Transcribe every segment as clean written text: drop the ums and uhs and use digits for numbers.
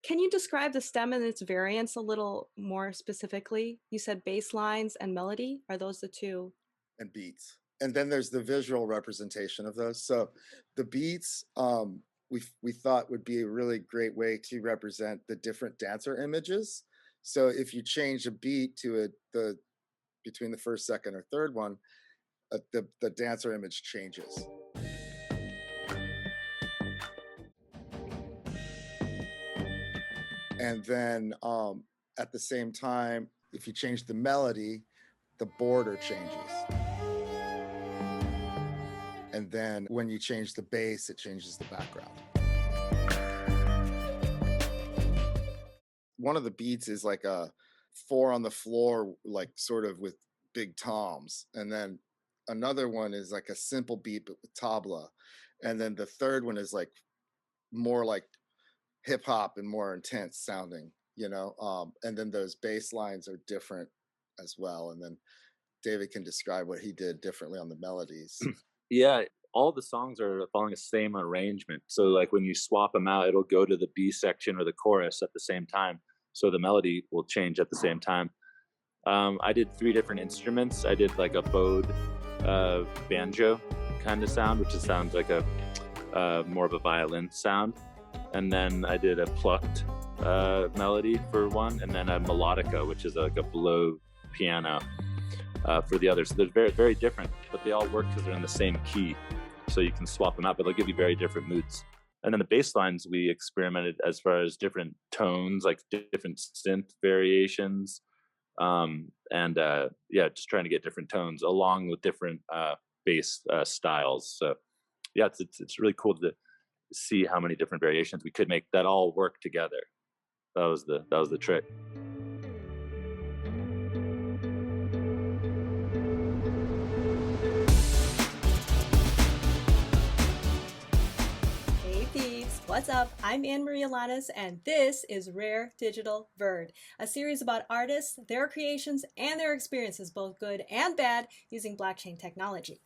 Can you describe the stem and its variants a little more specifically? You said bass lines and melody. Are those the two? And beats. And then there's the visual representation of those. So the beats, we thought would be a really great way to represent the different dancer images. So if you change a beat to the between the first, second, or third one, the dancer image changes. And then at the same time, if you change the melody, the border changes. And then when you change the bass, it changes the background. One of the beats is like a four on the floor, like sort of with big toms. And then another one is like a simple beat, but with tabla. And then the third one is like more like hip hop and more intense sounding, and then those bass lines are different as well. And then David can describe what he did differently on the melodies. Yeah, all the songs are following the same arrangement. So like when you swap them out, it'll go to the B section or the chorus at the same time. So the melody will change at the same time. I did three different instruments. I did like a bowed banjo kind of sound, which sounds like a more of a violin sound. And then I did a plucked melody for one, and then a melodica, which is like a blow piano for the others. So they're very, very different, but they all work because they're in the same key. So you can swap them out, but they'll give you very different moods. And then the bass lines, we experimented as far as different tones, like different synth variations. Yeah, just trying to get different tones along with different bass styles. So yeah, it's really cool to see how many different variations we could make that all work together. That was the trick. Hey peeps, what's up? I'm Anne-Marie Alanis, and this is Rare Digital Verd, a series about artists, their creations, and their experiences, both good and bad, using blockchain technology.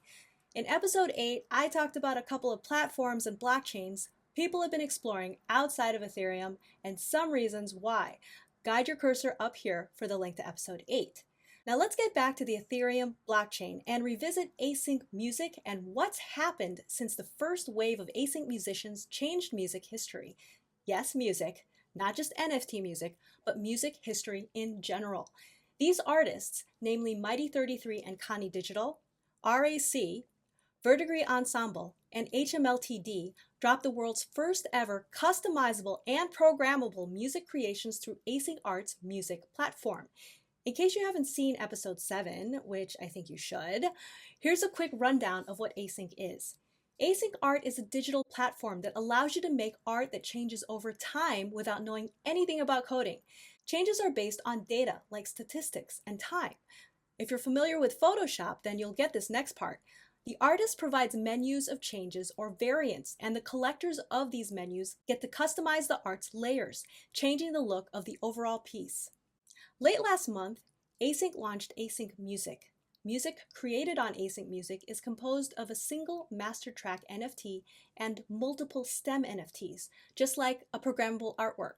In episode 8, I talked about a couple of platforms and blockchains people have been exploring outside of Ethereum and some reasons why. Guide your cursor up here for the link to episode 8. Now let's get back to the Ethereum blockchain and revisit async music and what's happened since the first wave of async musicians changed music history. Yes, music, not just NFT music, but music history in general. These artists, namely Mighty 33 and Connie Digital, RAC, Verdigris Ensemble, and HMLTD dropped the world's first ever customizable and programmable music creations through Async Art's music platform. In case you haven't seen episode 7, which I think you should, here's a quick rundown of what Async is. Async Art is a digital platform that allows you to make art that changes over time without knowing anything about coding. Changes are based on data like statistics and time. If you're familiar with Photoshop, then you'll get this next part. The artist provides menus of changes or variants, and the collectors of these menus get to customize the art's layers, changing the look of the overall piece. Late last month, Async launched Async Music. Music created on Async Music is composed of a single master track NFT and multiple stem NFTs, just like a programmable artwork.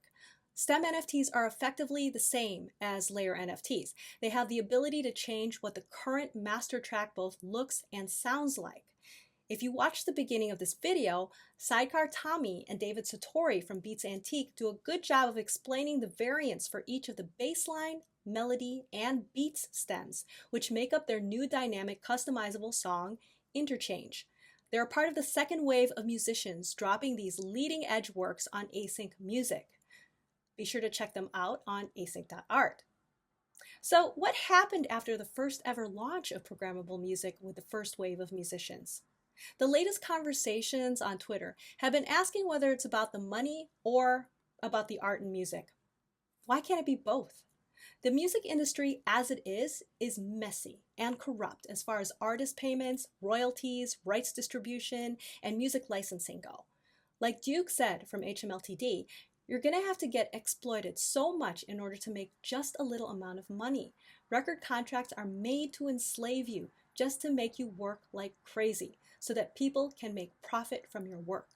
Stem NFTs are effectively the same as layer NFTs. They have the ability to change what the current master track both looks and sounds like. If you watch the beginning of this video, Sidecar Tommy and David Satori from Beats Antique do a good job of explaining the variants for each of the bassline, melody, and beats stems, which make up their new dynamic customizable song, Interchange. They're a part of the second wave of musicians dropping these leading-edge works on Async Music. Be sure to check them out on async.art. So, what happened after the first ever launch of programmable music with the first wave of musicians? The latest conversations on Twitter have been asking whether it's about the money or about the art and music. Why can't it be both? The music industry as it is messy and corrupt as far as artist payments, royalties, rights distribution, and music licensing go. Like Duke said from HMLTD, you're going to have to get exploited so much in order to make just a little amount of money. Record contracts are made to enslave you, just to make you work like crazy, so that people can make profit from your work.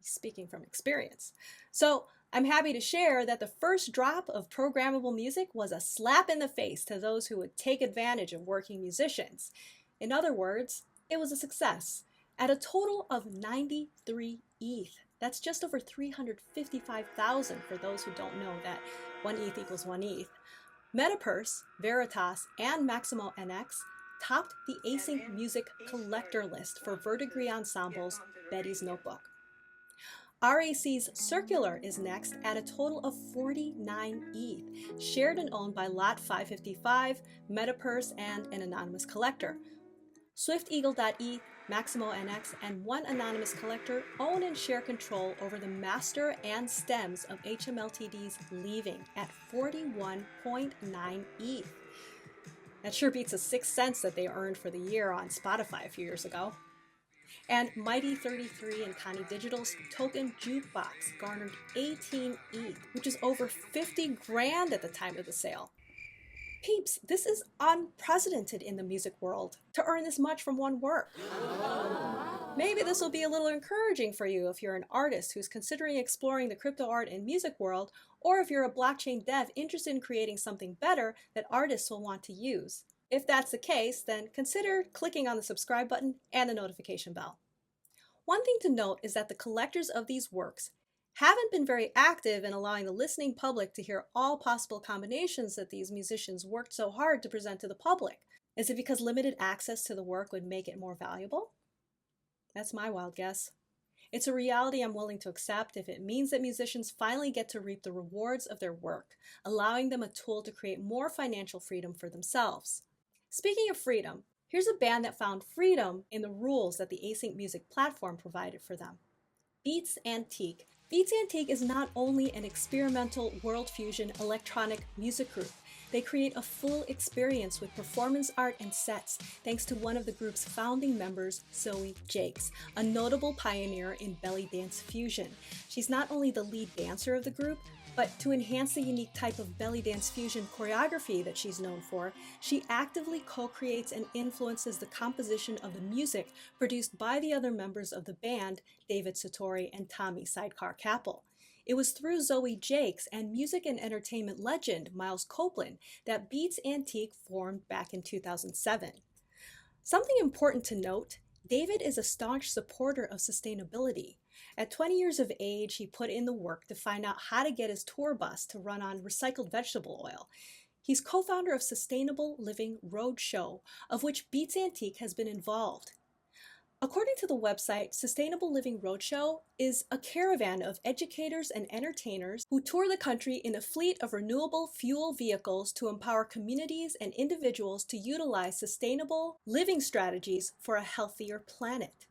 speaking from experience. So I'm happy to share that the first drop of programmable music was a slap in the face to those who would take advantage of working musicians. In other words, it was a success at a total of 93 ETH. That's just over 355,000 for those who don't know that 1 ETH equals 1 ETH. Metapurse, Veritas, and Maximo NX topped the Async Music Collector list for Verdigris Ensemble's Betty's Notebook. RAC's Circular is next at a total of 49 ETH, shared and owned by Lot 555, Metapurse, and an anonymous collector. SwiftEagle.eth, Maximo NX, and one anonymous collector own and share control over the master and stems of HMLTD's Leaving at 41.9 ETH. That sure beats the 6 cents that they earned for the year on Spotify a few years ago. And Mighty 33 and Connie Digital's Token Jukebox garnered 18 ETH, which is over 50 grand at the time of the sale. Peeps, this is unprecedented in the music world, to earn this much from one work. Maybe this will be a little encouraging for you if you're an artist who's considering exploring the crypto art and music world, or if you're a blockchain dev interested in creating something better that artists will want to use. If that's the case, then consider clicking on the subscribe button and the notification bell. One thing to note is that the collectors of these works haven't been very active in allowing the listening public to hear all possible combinations that these musicians worked so hard to present to the public. Is it because limited access to the work would make it more valuable? That's my wild guess. It's a reality I'm willing to accept if it means that musicians finally get to reap the rewards of their work, allowing them a tool to create more financial freedom for themselves. Speaking of freedom, here's a band that found freedom in the rules that the Async Music platform provided for them. Beats Antique. Beats Antique is not only an experimental world fusion electronic music group. They create a full experience with performance art and sets thanks to one of the group's founding members, Zoe Jakes, a notable pioneer in belly dance fusion. She's not only the lead dancer of the group, but to enhance the unique type of belly dance fusion choreography that she's known for, she actively co-creates and influences the composition of the music produced by the other members of the band, David Satori and Tommy Sidecar Capel. It was through Zoe Jakes and music and entertainment legend Miles Copeland that Beats Antique formed back in 2007. Something important to note, David is a staunch supporter of sustainability. At 20 years of age, he put in the work to find out how to get his tour bus to run on recycled vegetable oil. He's co-founder of Sustainable Living Roadshow, of which Beats Antique has been involved. According to the website, Sustainable Living Roadshow is a caravan of educators and entertainers who tour the country in a fleet of renewable fuel vehicles to empower communities and individuals to utilize sustainable living strategies for a healthier planet.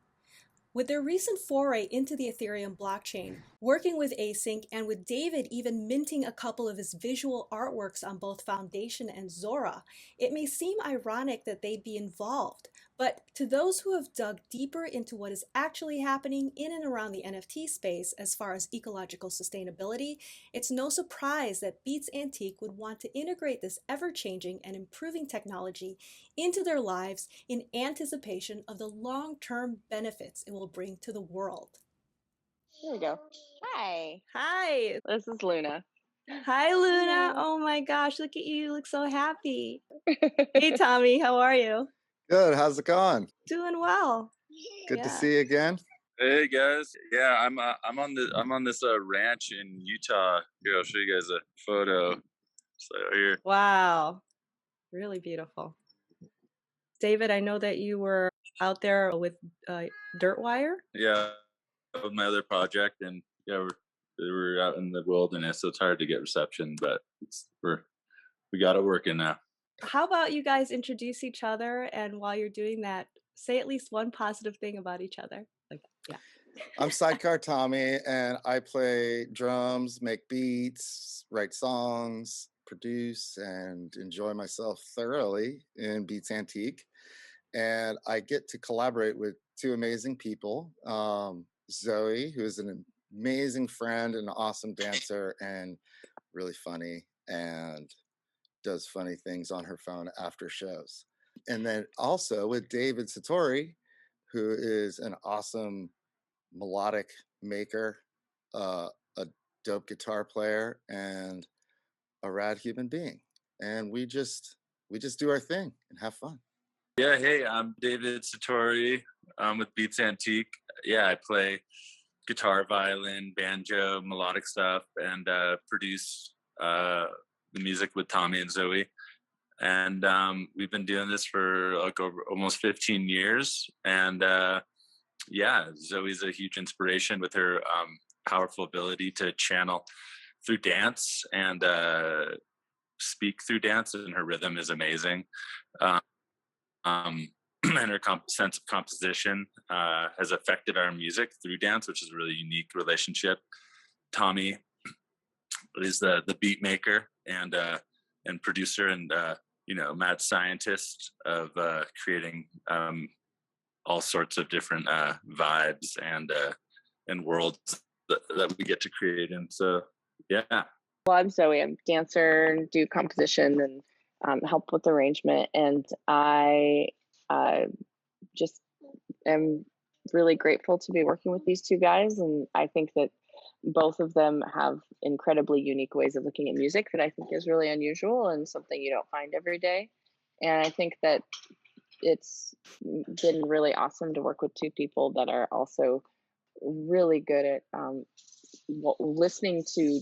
With their recent foray into the Ethereum blockchain, working with Async, and with David even minting a couple of his visual artworks on both Foundation and Zora, it may seem ironic that they'd be involved. But to those who have dug deeper into what is actually happening in and around the NFT space as far as ecological sustainability, it's no surprise that Beats Antique would want to integrate this ever-changing and improving technology into their lives in anticipation of the long-term benefits it will bring to the world. There we go. Hi. Hi. This is Luna. Hi, Luna. Oh my gosh, look at you. You look so happy. Hey, Tommy, how are you? Good. How's it going? Doing well. Good to see you again. Hey guys, yeah, I'm on this ranch in Utah. Here, I'll show you guys a photo. So here, Wow, really beautiful. David, I know that you were out there with Dirtwire. yeah, with my other project, and yeah, we're out in the wilderness, so it's hard to get reception, but we got it working now. How about you guys introduce each other, and while you're doing that, say at least one positive thing about each other. Like, yeah. I'm Sidecar Tommy, and I play drums, make beats, write songs, produce, and enjoy myself thoroughly in Beats Antique. And I get to collaborate with two amazing people. Zoe, who is an amazing friend and awesome dancer and really funny and does funny things on her phone after shows. And then also with David Satori, who is an awesome melodic maker, a dope guitar player, and a rad human being. And we just do our thing and have fun. Yeah, hey, I'm David Satori. I'm with Beats Antique. Yeah, I play guitar, violin, banjo, melodic stuff, and produce the music with Tommy and Zoe. And we've been doing this for like over almost 15 years. And yeah, Zoe's a huge inspiration with her powerful ability to channel through dance and speak through dance, and her rhythm is amazing. Um, and her sense of composition has affected our music through dance, which is a really unique relationship. Tommy is the beat maker and producer and mad scientist of creating all sorts of different vibes and worlds that we get to create. And so, yeah. Well, I'm Zoe. I'm a dancer, do composition, and help with arrangement. And I just am really grateful to be working with these two guys. And I think that both of them have incredibly unique ways of looking at music that I think is really unusual and something you don't find every day. And I think that it's been really awesome to work with two people that are also really good at listening to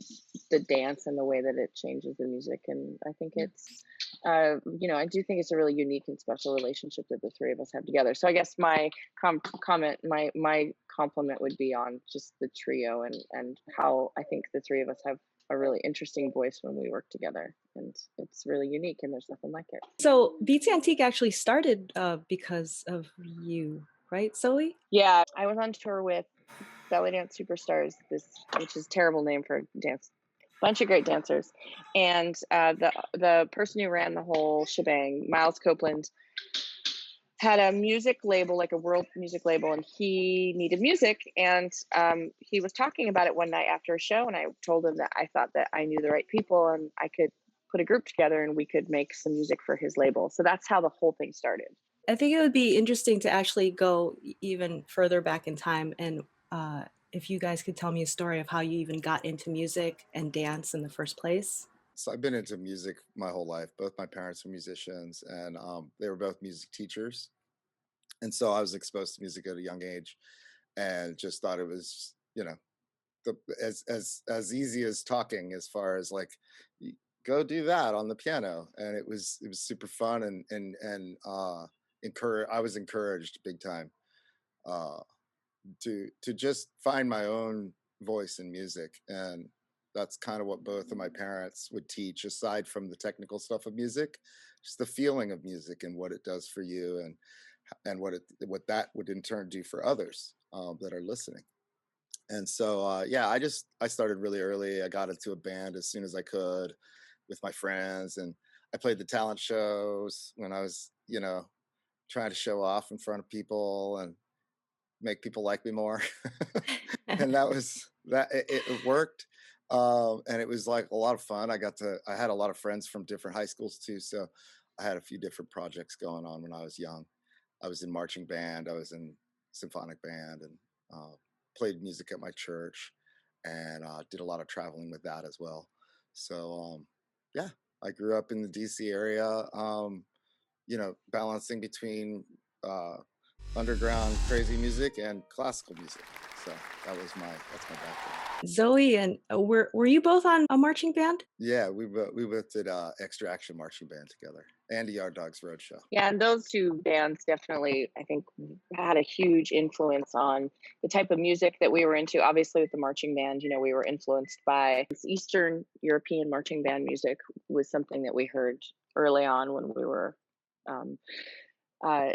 the dance and the way that it changes the music. And I think it's I do think it's a really unique and special relationship that the three of us have together. So I guess my my compliment would be on just the trio and how I think the three of us have a really interesting voice when we work together, and it's really unique and there's nothing like it. So Beats Antique actually started because of you, right, Zoe? Yeah, I was on tour with Belly Dance Superstars, which is a terrible name for a dance, bunch of great dancers, and the person who ran the whole shebang, Miles Copeland, had a music label, like a world music label, and he needed music, and he was talking about it one night after a show, and I told him that I thought that I knew the right people and I could put a group together and we could make some music for his label. So that's how the whole thing started. I think it would be interesting to actually go even further back in time, and if you guys could tell me a story of how you even got into music and dance in the first place. So I've been into music my whole life. Both my parents were musicians, and they were both music teachers. And so I was exposed to music at a young age, and just thought it was, as easy as talking, as far as like, go do that on the piano. And it was super fun, and I was encouraged big time uh, to just find my own voice in music. And that's kind of what both of my parents would teach, aside from the technical stuff of music, just the feeling of music and what it does for you, and what that would in turn do for others that are listening. And so I started really early. I got into a band as soon as I could with my friends, and I played the talent shows when I was trying to show off in front of people and make people like me more. And that was that. It worked, and it was like a lot of fun. I had a lot of friends from different high schools too, so I had a few different projects going on when I was young. I was in marching band, I was in symphonic band, and played music at my church, and did a lot of traveling with that as well. So yeah, I grew up in the DC area, balancing between underground crazy music and classical music. So that's my background. Zoe, and were you both on a marching band? Yeah, we both did Extra Action Marching Band together, and Yard Dogs Roadshow. Yeah, and those two bands definitely, I think, had a huge influence on the type of music that we were into. Obviously, with the marching band, we were influenced by this Eastern European marching band music, was something that we heard early on when we were um, uh,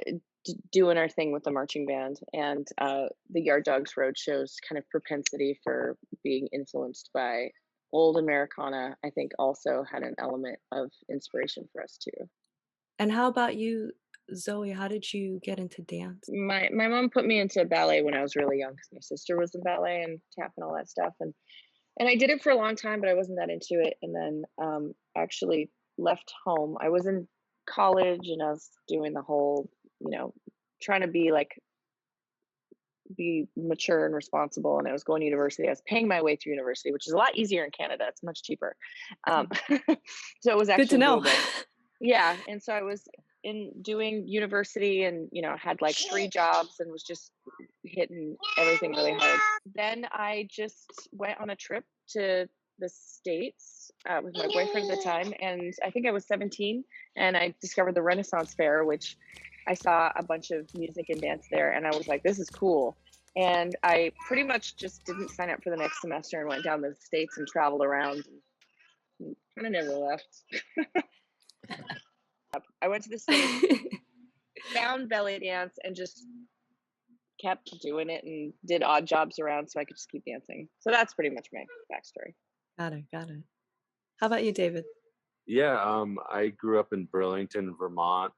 doing our thing with the marching band. And the Yard Dogs Roadshow's kind of propensity for being influenced by old Americana, I think, also had an element of inspiration for us too. And how about you, Zoe? How did you get into dance? My mom put me into ballet when I was really young because my sister was in ballet and tap and all that stuff, and I did it for a long time, but I wasn't that into it. And then actually left home. I was in college and I was doing the whole, trying to be like be mature and responsible, and I was going to university. I was paying my way through university, which is a lot easier in Canada. It's much cheaper. So it was Good to actually know. doable. Yeah. And so I was in doing university and, had like 3 jobs and was just hitting everything really hard. Then I just went on a trip to the States with my boyfriend at the time. And I think I was 17, and I discovered the Renaissance Fair, which I saw a bunch of music and dance there. And I was like, this is cool. And I pretty much just didn't sign up for the next semester and went down to the States and traveled around and kind of never left. I went to the States, found belly dance, and just kept doing it and did odd jobs around so I could just keep dancing. So that's pretty much my backstory. Got it. Got it. How about you, David? Yeah, I grew up in Burlington, Vermont,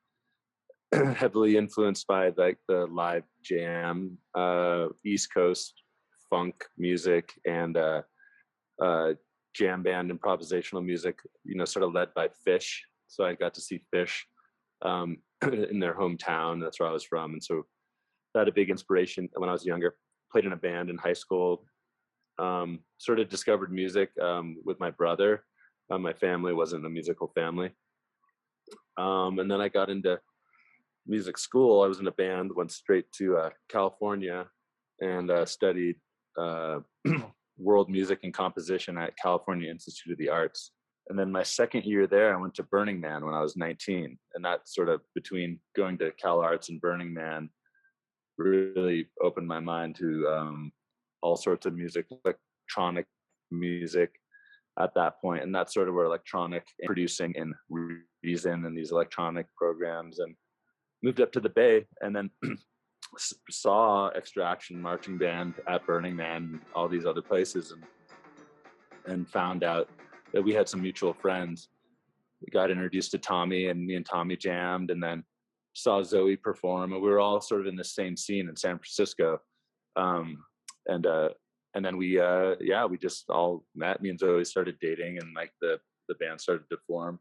heavily influenced by like the live jam, East Coast funk music, and jam band improvisational music. Sort of led by Fish. So I got to see Fish in their hometown. That's where I was from, and so that had a big inspiration when I was younger. Played in a band in high school. Sort of discovered music with my brother. My family wasn't a musical family. And then I got into music school. I was in a band, went straight to California and studied world music and composition at California Institute of the Arts. And then my second year there, I went to Burning Man when I was 19. And that sort of, between going to Cal Arts and Burning Man, really opened my mind to all sorts of music, electronic music at that point. And that's sort of where electronic producing and Reason and these electronic programs, and moved up to the Bay, and then saw Extraction Marching Band at Burning Man, all these other places, and found out that we had some mutual friends. We got introduced to Tommy, and me and Tommy jammed, and then saw Zoe perform, and we were all sort of in the same scene in San Francisco. And then we just all met. Me and Zoe started dating, and like the band started to form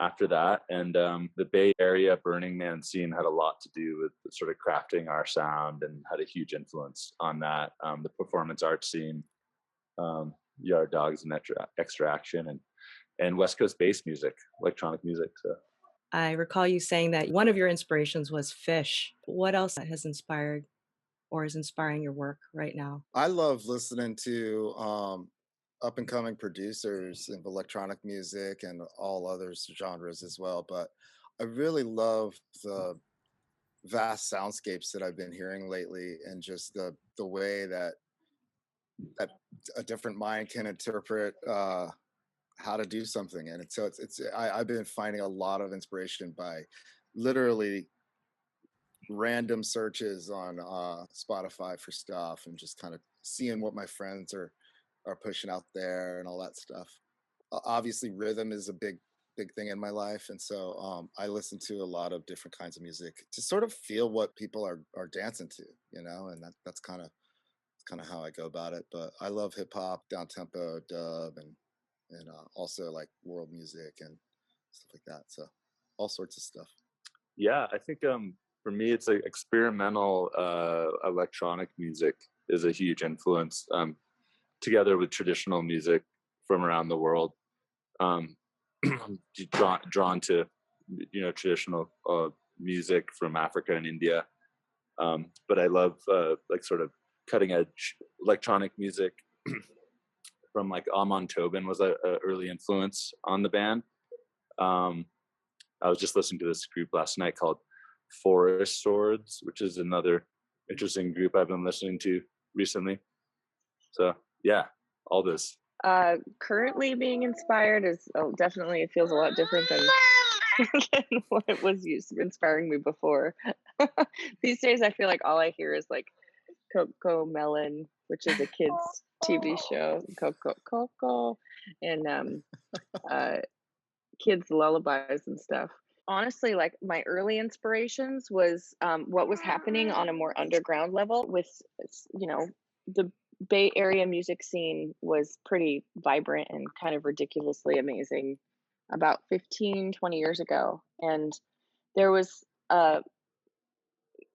after that. And the Bay Area Burning Man scene had a lot to do with sort of crafting our sound, and had a huge influence on that. The performance art scene, Yard Dogs and Extraction, and West Coast bass music, electronic music. So I recall you saying that one of your inspirations was Fish. What else has inspired or is inspiring your work right now? I love listening to up and coming producers of electronic music and all other genres as well. But I really love the vast soundscapes that I've been hearing lately, and just the way that a different mind can interpret how to do something. And I've been finding a lot of inspiration by literally random searches on Spotify for stuff, and just kind of seeing what my friends are pushing out there and all that stuff. Obviously rhythm is a big thing in my life, and so I listen to a lot of different kinds of music to sort of feel what people are dancing to, and that's kind of how I go about it. But I love hip hop, down tempo, dub, and also like world music and stuff like that. So all sorts of stuff. yeah, I think for me, it's like experimental electronic music is a huge influence, together with traditional music from around the world. Drawn to traditional music from Africa and India, but I love like sort of cutting edge electronic music from like Amon Tobin was a early influence on the band. I was just listening to this group last night called Forest Swords, which is another interesting group I've been listening to recently. So yeah, all this. Currently being inspired is definitely, it feels a lot different than what it was inspiring me before. These days I feel like all I hear is like Coco Melon, which is a kids TV show, Coco, and kids lullabies and stuff. Honestly, like my early inspirations was what was happening on a more underground level with, the Bay Area music scene was pretty vibrant and kind of ridiculously amazing about 15, 20 years ago. And there was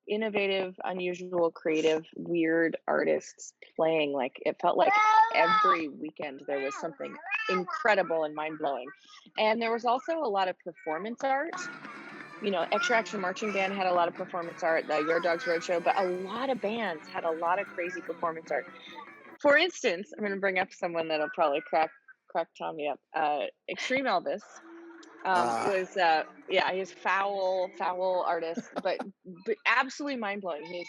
innovative, unusual, creative, weird artists playing. Like it felt like every weekend there was something incredible and mind-blowing. And there was also a lot of performance art. You know, Extraction Marching Band had a lot of performance art, the Your Dogs Roadshow, but a lot of bands had a lot of crazy performance art. For instance, I'm going to bring up someone that'll probably crack Tommy up. Extreme Elvis was yeah, he's foul artist, but absolutely mind blowing. He's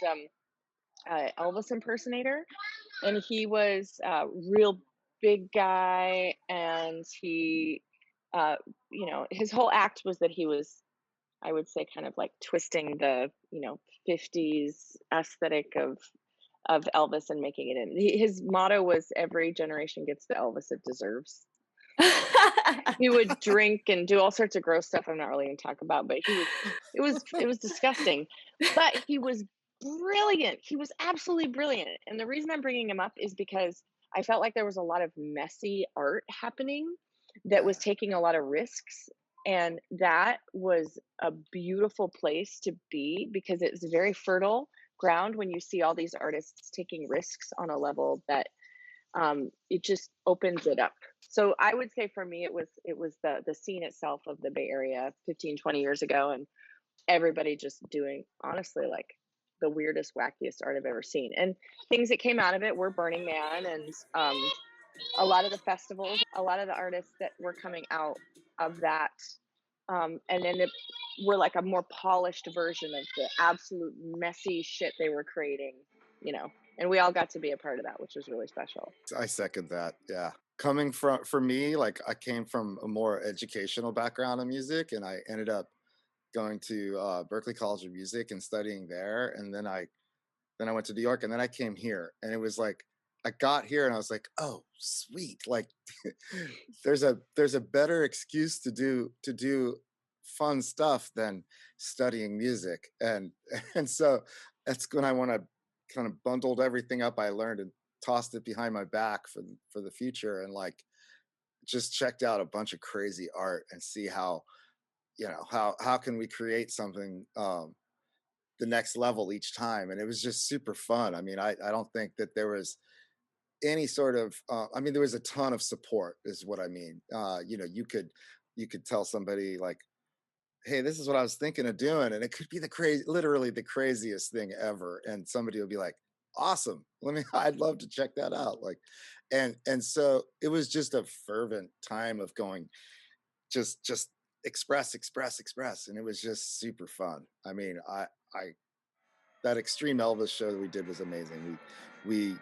Elvis impersonator, and he was a real big guy, and he uh you know, his whole act was that he was, I would say, kind of like twisting the, you know, 50s aesthetic of Elvis and making it in. His motto was every generation gets the Elvis it deserves. He would drink and do all sorts of gross stuff I'm not really going to talk about, but it was disgusting. But he was brilliant. He was absolutely brilliant. And the reason I'm bringing him up is because I felt like there was a lot of messy art happening that was taking a lot of risks, and that was a beautiful place to be because it's very fertile ground when you see all these artists taking risks on a level that it just opens it up. So I would say for me, it was the scene itself of the Bay Area 15, 20 years ago, and everybody just doing, honestly, like the weirdest, wackiest art I've ever seen. And things that came out of it were Burning Man and a lot of the festivals, a lot of the artists that were coming out of that, and then it were like a more polished version of the absolute messy shit they were creating, you know. And we all got to be a part of that, which was really special. I second that. Yeah. Coming from, for me, like I came from a more educational background in music, and I ended up going to Berklee College of Music and studying there. And then I went to New York, and then I came here, and it was like I got here and I was like, oh, sweet. Like there's a better excuse to do fun stuff than studying music. And and so that's when I want to kind of bundled everything up I learned and tossed it behind my back for the future, and like just checked out a bunch of crazy art and see how, you know, how can we create something the next level each time. And it was just super fun. I mean, I don't think that there was any sort of I mean, there was a ton of support is what I mean. You know, you could tell somebody like, hey, this is what I was thinking of doing, and it could be the crazy, literally the craziest thing ever, and somebody will be like, awesome, let me I'd love to check that out. Like, and so it was just a fervent time of going, just express, and it was just super fun. I mean, I that Extreme Elvis show that we did was amazing. We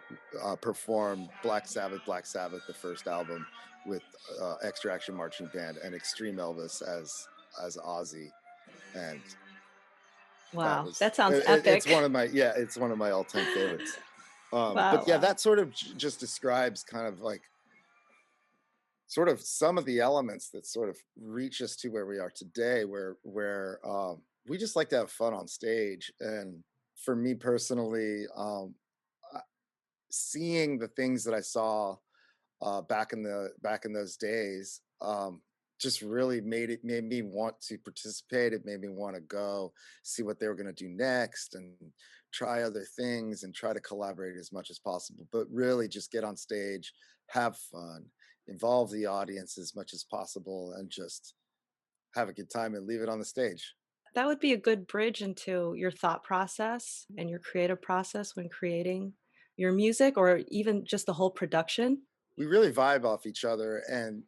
performed Black Sabbath, the first album, with Extraction Marching Band and Extreme Elvis as Ozzy, and that Wow, was that sounds epic. it's one of my, yeah, it's one of my all-time favorites. Wow, But yeah, wow. that sort of just describes kind of like sort of some of the elements that sort of reach us to where we are today, where we just like to have fun on stage. And for me personally, uh, seeing the things that I saw back in those days, just really made me want to participate. It made me want to go see what they were going to do next and try other things and try to collaborate as much as possible. But really, just get on stage, have fun, involve the audience as much as possible, and just have a good time and leave it on the stage. That would be a good bridge into your thought process and your creative process when creating your music or even just the whole production. We really vibe off each other and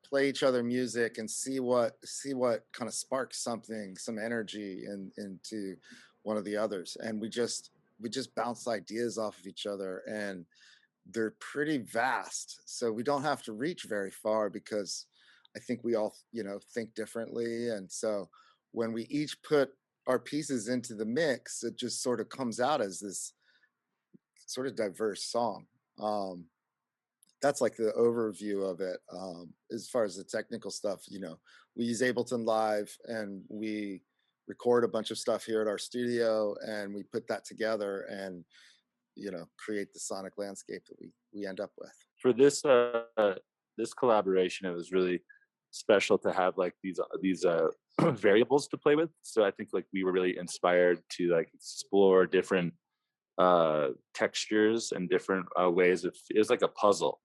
play each other music and see what kind of sparks something, some energy into one of the others. And we just bounce ideas off of each other, and they're pretty vast, so we don't have to reach very far because I think we all, you know, think differently. And so when we each put our pieces into the mix, it just sort of comes out as this sort of diverse song. um that's like the overview of it. As far as the technical stuff, you know, we use Ableton Live, and we record a bunch of stuff here at our studio, and we put that together and, you know, create the sonic landscape that we end up with. For this collaboration, it was really special to have like these variables to play with. So I think like we were really inspired to like explore different textures and different ways of, it was like a puzzle.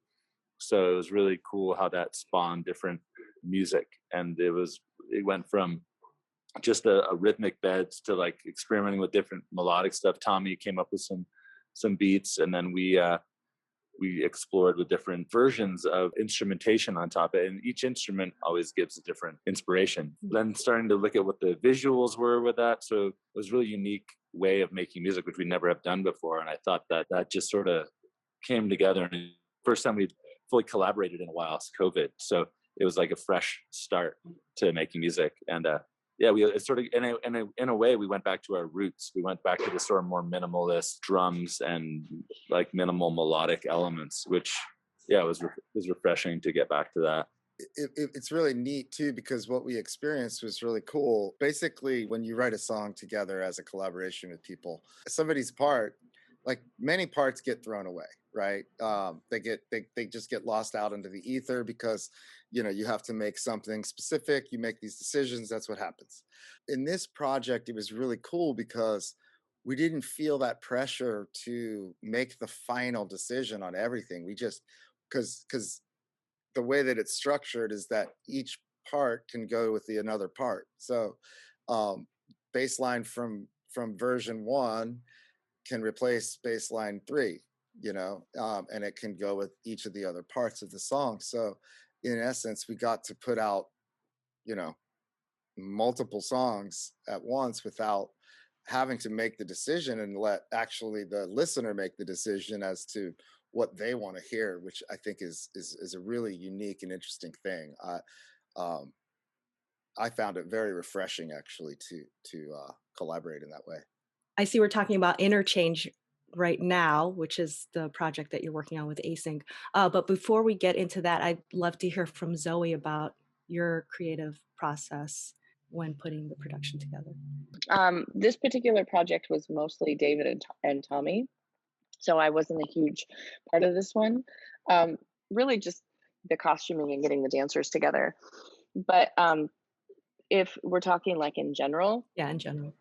So it was really cool how that spawned different music. And it went from just a rhythmic beds to like experimenting with different melodic stuff. Tommy came up with some beats, and then we explored with different versions of instrumentation on top of it, and each instrument always gives a different inspiration. Then starting to look at what the visuals were with that, so it was a really unique way of making music, which we never have done before. And I thought that just sort of came together, and first time we fully collaborated in a while since COVID, so it was like a fresh start to making music. And yeah, it's sort of in a way we went back to our roots. We went back to the sort of more minimalist drums and like minimal melodic elements, which yeah, was refreshing to get back to that. It's really neat too, because what we experienced was really cool. Basically, when you write a song together as a collaboration with people, somebody's part, like many parts get thrown away, right? They just get lost out into the ether because you have to make something specific. You make these decisions. That's what happens. In this project, it was really cool because we didn't feel that pressure to make the final decision on everything. We just because the way that it's structured is that each part can go with the another part. So baseline from version 1 can replace baseline 3, and it can go with each of the other parts of the song. So in essence, we got to put out, multiple songs at once without having to make the decision, and let actually the listener make the decision as to what they want to hear, which I think is a really unique and interesting thing. Um, I found it very refreshing actually to collaborate in that way. I see we're talking about Interchange right now, which is the project that you're working on with Async. But before we get into that, I'd love to hear from Zoe about your creative process when putting the production together. This particular project was mostly David and Tommy, so I wasn't a huge part of this one. Really just the costuming and getting the dancers together. But if we're talking like in general, Yeah, in general.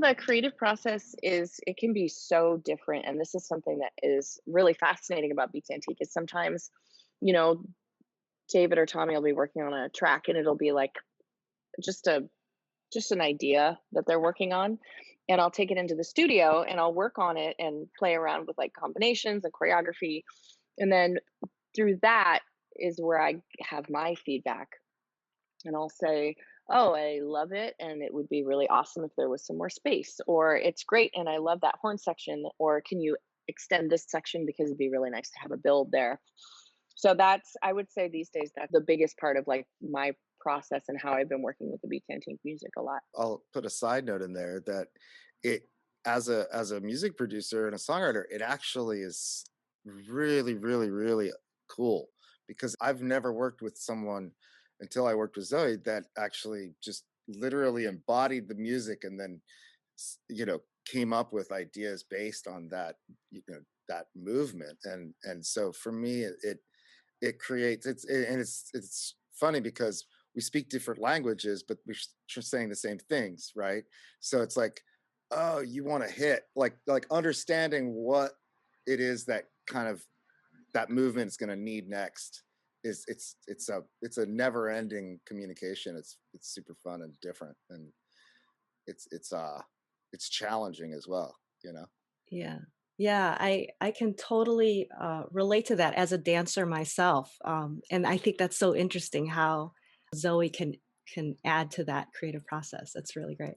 the creative process it can be so different. And this is something that is really fascinating about Beats Antique is sometimes, David or Tommy will be working on a track and it'll be like just an idea that they're working on. And I'll take it into the studio and I'll work on it and play around with like combinations and choreography. And then through that is where I have my feedback. And I'll say, oh, I love it. And it would be really awesome if there was some more space. Or it's great. And I love that horn section. Or can you extend this section because it'd be really nice to have a build there. So I would say these days, that's the biggest part of like my process and how I've been working with the Beats Antique music a lot. I'll put a side note in there that it as a music producer and a songwriter, it actually is really, really, really cool, because I've never worked with someone until I worked with Zoe that actually just literally embodied the music and then came up with ideas based on that movement. And so for me it creates it's funny because we speak different languages, but we're saying the same things, right? So it's like, oh, you want to hit like understanding what it is that kind of that movement is going to need next is it's a never ending communication. It's super fun and different, and it's challenging as well. Yeah. Yeah, I can totally relate to that as a dancer myself. And I think that's so interesting how Zoe can add to that creative process. That's really great.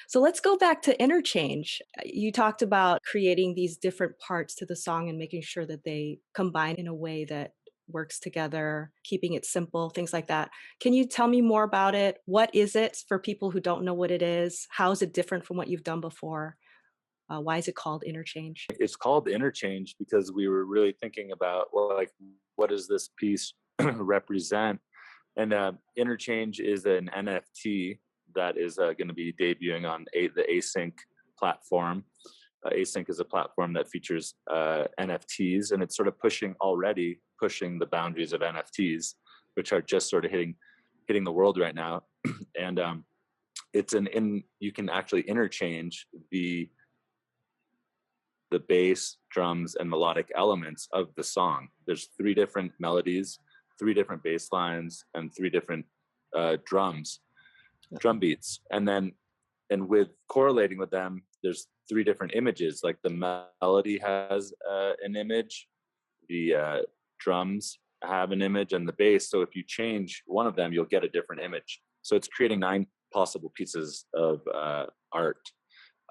So let's go back to Interchange. You talked about creating these different parts to the song and making sure that they combine in a way that works together, keeping it simple, things like that. Can you tell me more about it? What is it for people who don't know what it is? How is it different from what you've done before? Why is it called Interchange? It's called Interchange because we were really thinking about, well, like, what does this piece represent? And Interchange is an NFT that is going to be debuting on the Async platform. Async is a platform that features NFTs, and it's sort of pushing the boundaries of NFTs, which are just sort of hitting hitting the world right now. And you can actually interchange the bass, drums, and melodic elements of the song. There's 3 different melodies, 3 different bass lines, and 3 different drum beats. And with correlating with them, there's 3 different images. Like the melody has an image, the drums have an image, and the bass. So if you change one of them, you'll get a different image. So it's creating 9 possible pieces of art.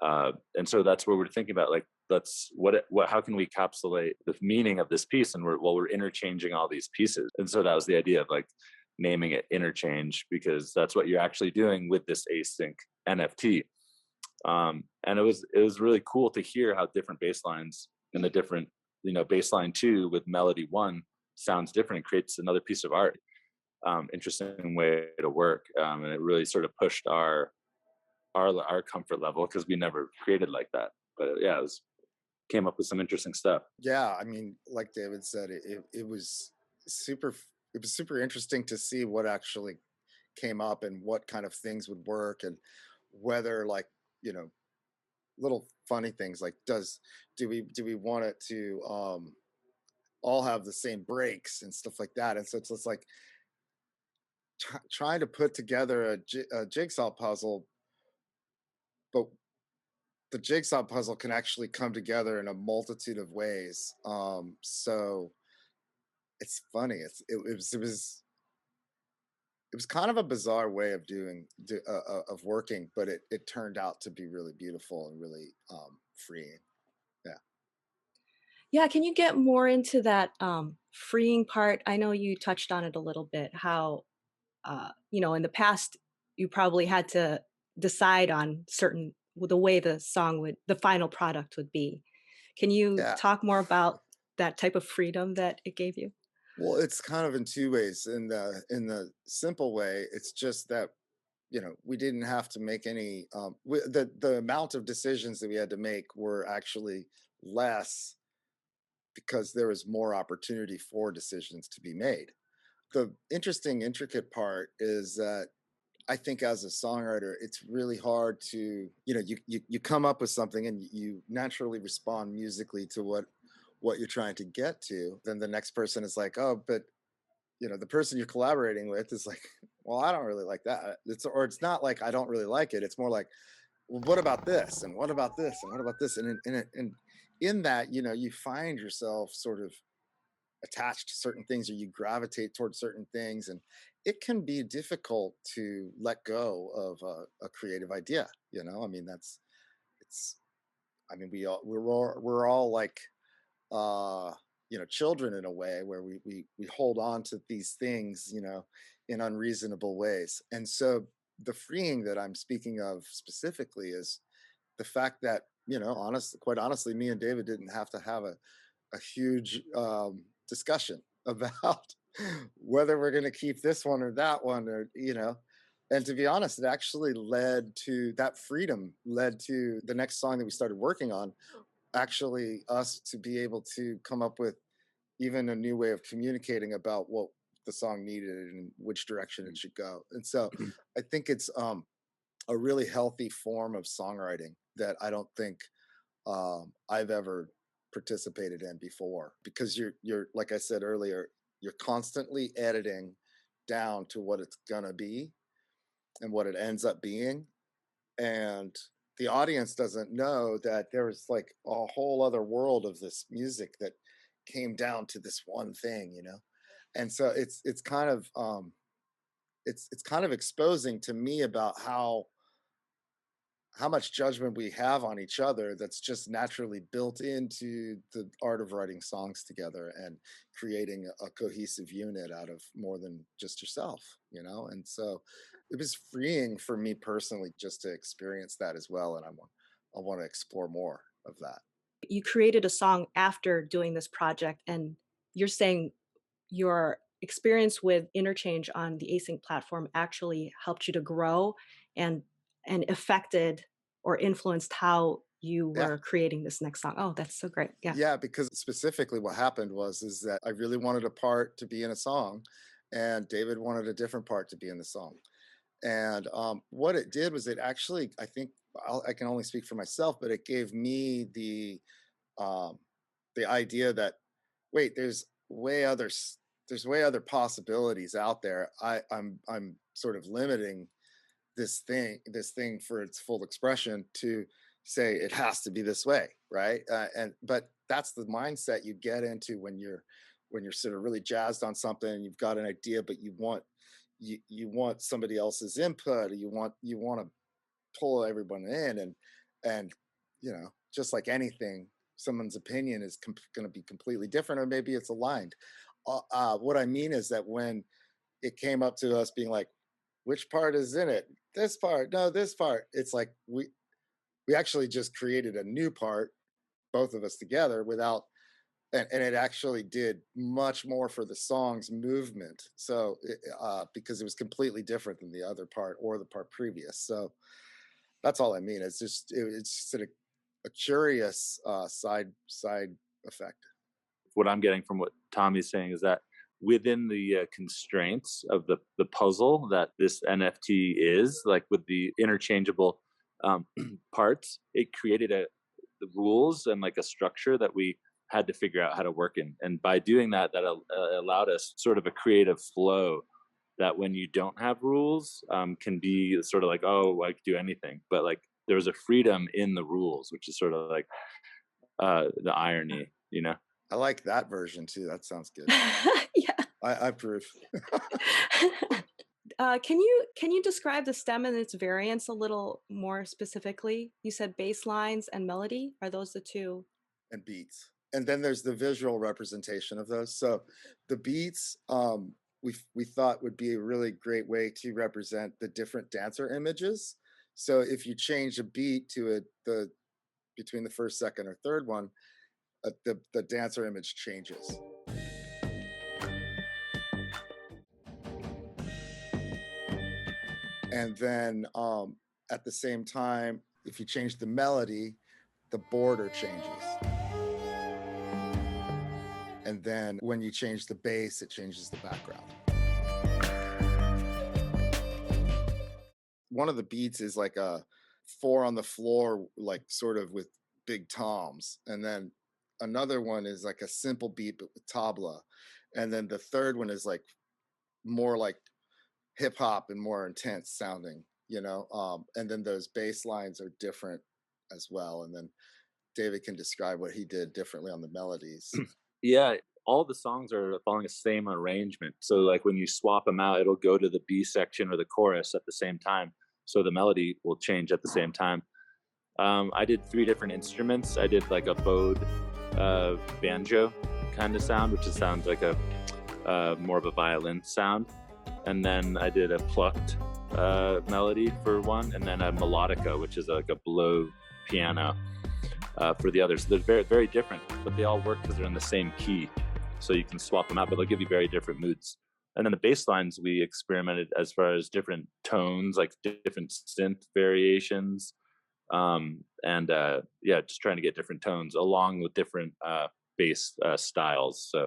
And so that's where we're thinking about, like, how can we encapsulate the meaning of this piece? And we're interchanging all these pieces. And so that was the idea of like naming it Interchange, because that's what you're actually doing with this async NFT. And it was really cool to hear how different bass lines and the different, bass line 2 with melody 1 sounds different and creates another piece of art. Interesting way to work. And it really sort of pushed our comfort level, because we never created like that. But yeah, came up with some interesting stuff. Yeah, I mean, like David said, it was super interesting to see what actually came up and what kind of things would work, and whether, like, little funny things like, do we want it to all have the same breaks and stuff like that. And so it's just like trying to put together a jigsaw puzzle, but the jigsaw puzzle can actually come together in a multitude of ways. So it's funny. It was kind of a bizarre way of of working, but it turned out to be really beautiful and really freeing. Yeah. Yeah, can you get more into that freeing part? I know you touched on it a little bit, how in the past you probably had to decide on the way the final product would be. Can you Yeah. talk more about that type of freedom that it gave you? Well, it's kind of in 2 ways. In the simple way, it's just that we didn't have to make any. The amount of decisions that we had to make were actually less, because there was more opportunity for decisions to be made. The interesting, intricate part is that I think as a songwriter, it's really hard to, you come up with something and you naturally respond musically to what you're trying to get to. Then the next person is like, oh, but the person you're collaborating with is like, well, I don't really like that. It's not like I don't really like it. It's more like, well, what about this? And what about this? And what about this? In that, you find yourself sort of attached to certain things, or you gravitate towards certain things, and it can be difficult to let go of a creative idea. I mean, it's I mean, we're all like uh children in a way, where we hold on to these things, in unreasonable ways. And so the freeing that I'm speaking of specifically is the fact that, quite honestly, me and David didn't have to have a huge discussion about whether we're going to keep this one or that one, or and to be honest, it actually led to that freedom, led to the next song that we started working on, actually us to be able to come up with even a new way of communicating about what the song needed and which direction it should go. And so I think it's a really healthy form of songwriting that I don't think I've ever participated in before, because you're like I said earlier, you're constantly editing down to what it's gonna be and what it ends up being, and the audience doesn't know that there's like a whole other world of this music that came down to this one thing, and so it's kind of it's kind of exposing to me about how much judgment we have on each other that's just naturally built into the art of writing songs together and creating a cohesive unit out of more than just yourself. And so it was freeing for me personally just to experience that as well, and I want to explore more of that. You created a song after doing this project, and you're saying your experience with Interchange on the Async platform actually helped you to grow and affected or influenced how you Yeah. were creating this next song. Oh, that's so great. Yeah. Yeah, because specifically what happened is that I really wanted a part to be in a song, and David wanted a different part to be in the song. And what it did was it actually, I think, I can only speak for myself, but it gave me um, the idea that wait, there's way other possibilities out there. I'm sort of limiting this thing for its full expression to say it has to be this way, right? And but that's the mindset you get into when you're sort of really jazzed on something and you've got an idea, but you want somebody else's input, or you want to pull everyone in, and just like anything, someone's opinion is going to be completely different, or maybe it's aligned. What I mean is that when it came up to us being like, which part is in it? This part, no, this part. It's like we actually just created a new part, both of us together, without and it actually did much more for the song's movement. So because it was completely different than the other part or the part previous. So that's all I mean. It's just a curious side effect. What I'm getting from what Tommy's saying is that within the constraints of the puzzle that this NFT is, like with the interchangeable parts, it created the rules and like a structure that we had to figure out how to work in. And by doing that, that allowed us sort of a creative flow that when you don't have rules can be sort of like, oh, I could do anything. But like there was a freedom in the rules, which is sort of like the irony, you know? I like that version too. That sounds good. Yeah. I approve. Can you describe the stem and its variants a little more specifically? You said bass lines and melody. Are those the two? And beats. And then there's the visual representation of those. So the beats we thought would be a really great way to represent the different dancer images. So if you change a beat to the between the first, second, or third one, the dancer image changes. And then at the same time, if you change the melody, the border changes. And then when you change the bass, it changes the background. One of the beats is like a four on the floor, like sort of with big toms. And then another one is like a simple beat, but with tabla. And then the third one is like more like hip hop and more intense sounding, and then those bass lines are different as well. And then David can describe what he did differently on the melodies. Yeah, all the songs are following the same arrangement. So like when you swap them out, it'll go to the B section or the chorus at the same time. So the melody will change at the same time. I did 3 different instruments. I did like a bowed banjo kind of sound, which sounds like a more of a violin sound. And then I did a plucked melody for one, and then a melodica, which is like a blow piano for the others. They're very, very different, but they all work because they're in the same key. So you can swap them out, but they'll give you very different moods. And then the bass lines, we experimented as far as different tones, like different synth variations. Just trying to get different tones along with different bass styles. So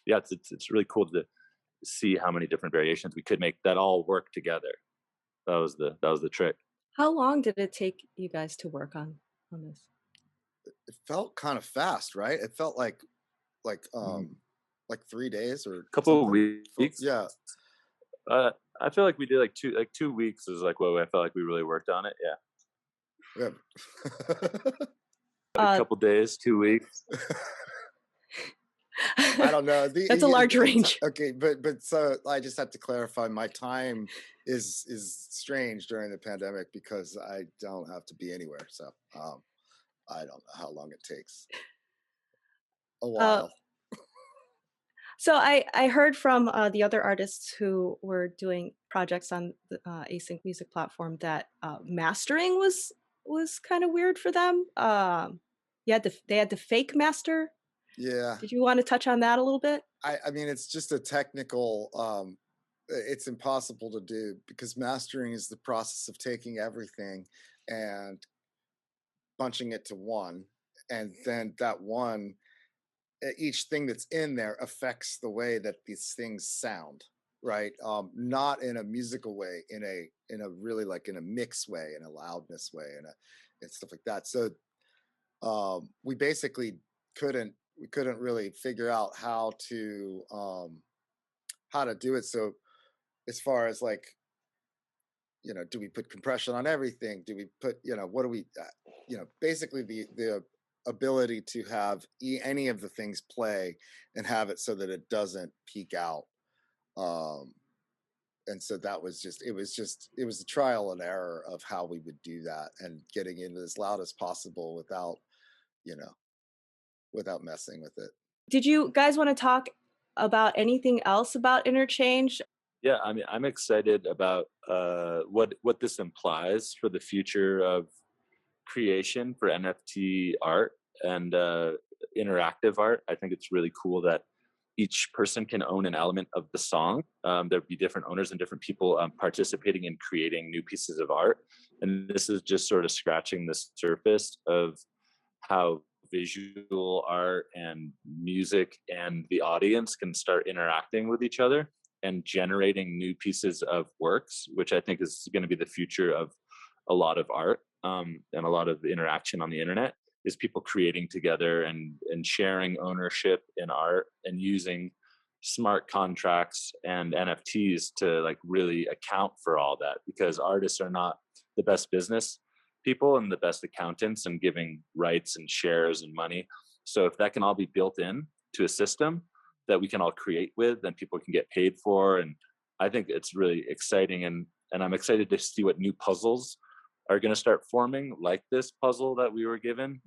yeah, it's really cool to see how many different variations we could make that all work together. That was the trick. How long did it take you guys to work on this? It felt kind of fast, right? It felt like 3 days or a couple of something. weeks. Yeah. I feel like we did like 2 weeks is like what I felt like we really worked on it. Yeah. A couple days, 2 weeks. I don't know. That's a large range. Okay, but so I just have to clarify. My time is strange during the pandemic because I don't have to be anywhere. So I don't know how long it takes. A while. So I heard from the other artists who were doing projects on the Async music platform that mastering was kind of weird for them. They had to fake master. Yeah. Did you want to touch on that a little bit? I mean, it's just a technical. It's impossible to do because mastering is the process of taking everything and bunching it to one, and then that one, each thing that's in there affects the way that these things sound, right? Not in a musical way, in a really like in a mix way, in a loudness way, and stuff like that. So we basically couldn't really figure out how to do it. So as far as like, do we put compression on everything? Do we put, what do we, basically the ability to have any of the things play and have it so that it doesn't peak out. Um, and so that was it was a trial and error of how we would do that and getting it as loud as possible you know, without messing with it. Did you guys want to talk about anything else about Interchange? Yeah, I mean, I'm excited about what this implies for the future of creation for NFT art and interactive art. I think it's really cool that each person can own an element of the song. There'd be different owners and different people participating in creating new pieces of art. And this is just sort of scratching the surface of how visual art and music and the audience can start interacting with each other and generating new pieces of works, which I think is going to be the future of a lot of art, and a lot of the interaction on the internet is people creating together and sharing ownership in art and using smart contracts and NFTs to like really account for all that, because artists are not the best business people and the best accountants and giving rights and shares and money. So if that can all be built in to a system that we can all create with, then people can get paid for. And I think it's really exciting, and I'm excited to see what new puzzles are going to start forming, like this puzzle that we were given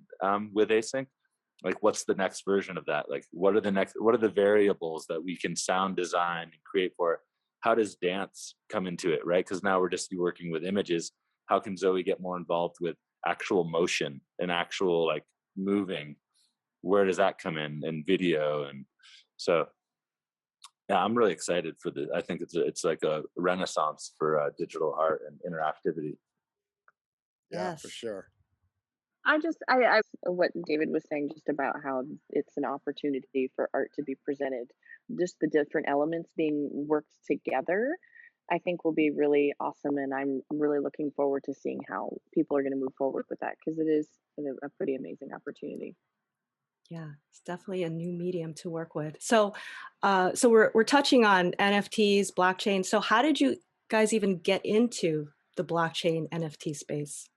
with Async. Like, what's the next version of that? Like, what are the variables that we can sound design and create for? How does dance come into it, right? Because now we're just working with images. How can Zoe get more involved with actual motion and actual like moving? Where does that come in video? And so yeah, I'm really excited for the. I think it's like a renaissance for digital art and interactivity. Yeah, for Yes. sure. I what David was saying just about how it's an opportunity for art to be presented, just the different elements being worked together, I think will be really awesome. And I'm really looking forward to seeing how people are going to move forward with that because it is a pretty amazing opportunity. Yeah, it's definitely a new medium to work with. So, so we're touching on NFTs, blockchain. So, how did you guys even get into the blockchain NFT space?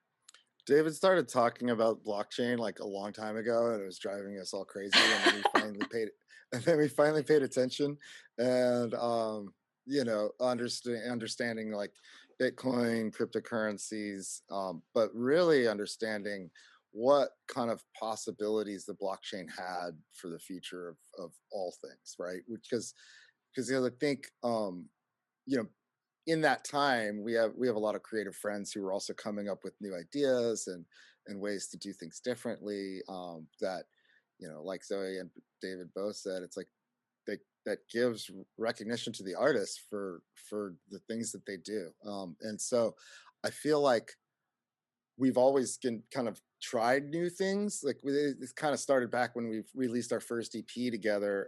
David started talking about blockchain like a long time ago, and it was driving us all crazy. And then we finally paid, and then we finally paid attention, and understanding like Bitcoin, cryptocurrencies, but really understanding what kind of possibilities the blockchain had for the future of all things, right? Because I think you know in that time we have a lot of creative friends who are also coming up with new ideas and ways to do things differently, that like Zoe and David both said, it's like that gives recognition to the artists for the things that they do, and so I feel like we've always kind of tried new things. Like it kind of started back when we released our first EP together,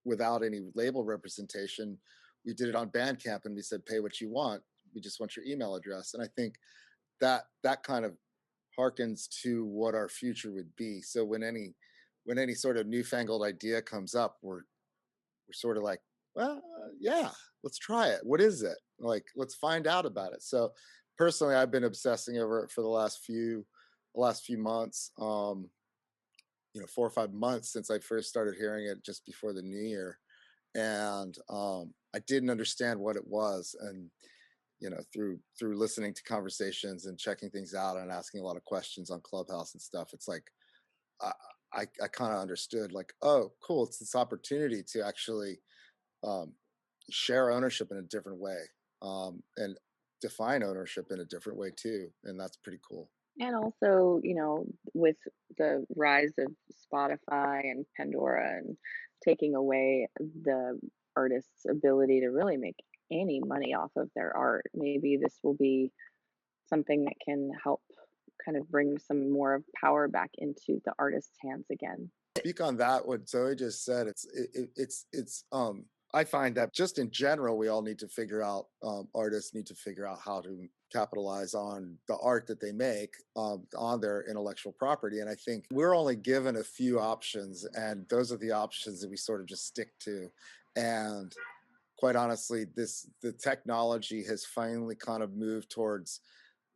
without any label representation. We did it on Bandcamp and we said, pay what you want. We just want your email address. And I think that kind of harkens to what our future would be. So when any sort of newfangled idea comes up, we're sort of like, well, yeah, let's try it. What is it? Like, let's find out about it. So personally, I've been obsessing over it for the last few months. 4 or 5 months since I first started hearing it just before the new year, and I didn't understand what it was. And through listening to conversations and checking things out and asking a lot of questions on Clubhouse and stuff, it's like I I kind of understood, like, oh, cool, it's this opportunity to actually um, share ownership in a different way, and define ownership in a different way too, and that's pretty cool. And also, with the rise of Spotify and Pandora and taking away the artist's ability to really make any money off of their art, maybe this will be something that can help kind of bring some more of power back into the artist's hands again. Speak on that what Zoe just said. It's I find that just in general, we all need to figure out, artists need to figure out how to capitalize on the art that they make, on their intellectual property. And I think we're only given a few options, and those are the options that we sort of just stick to. And quite honestly, the technology has finally kind of moved towards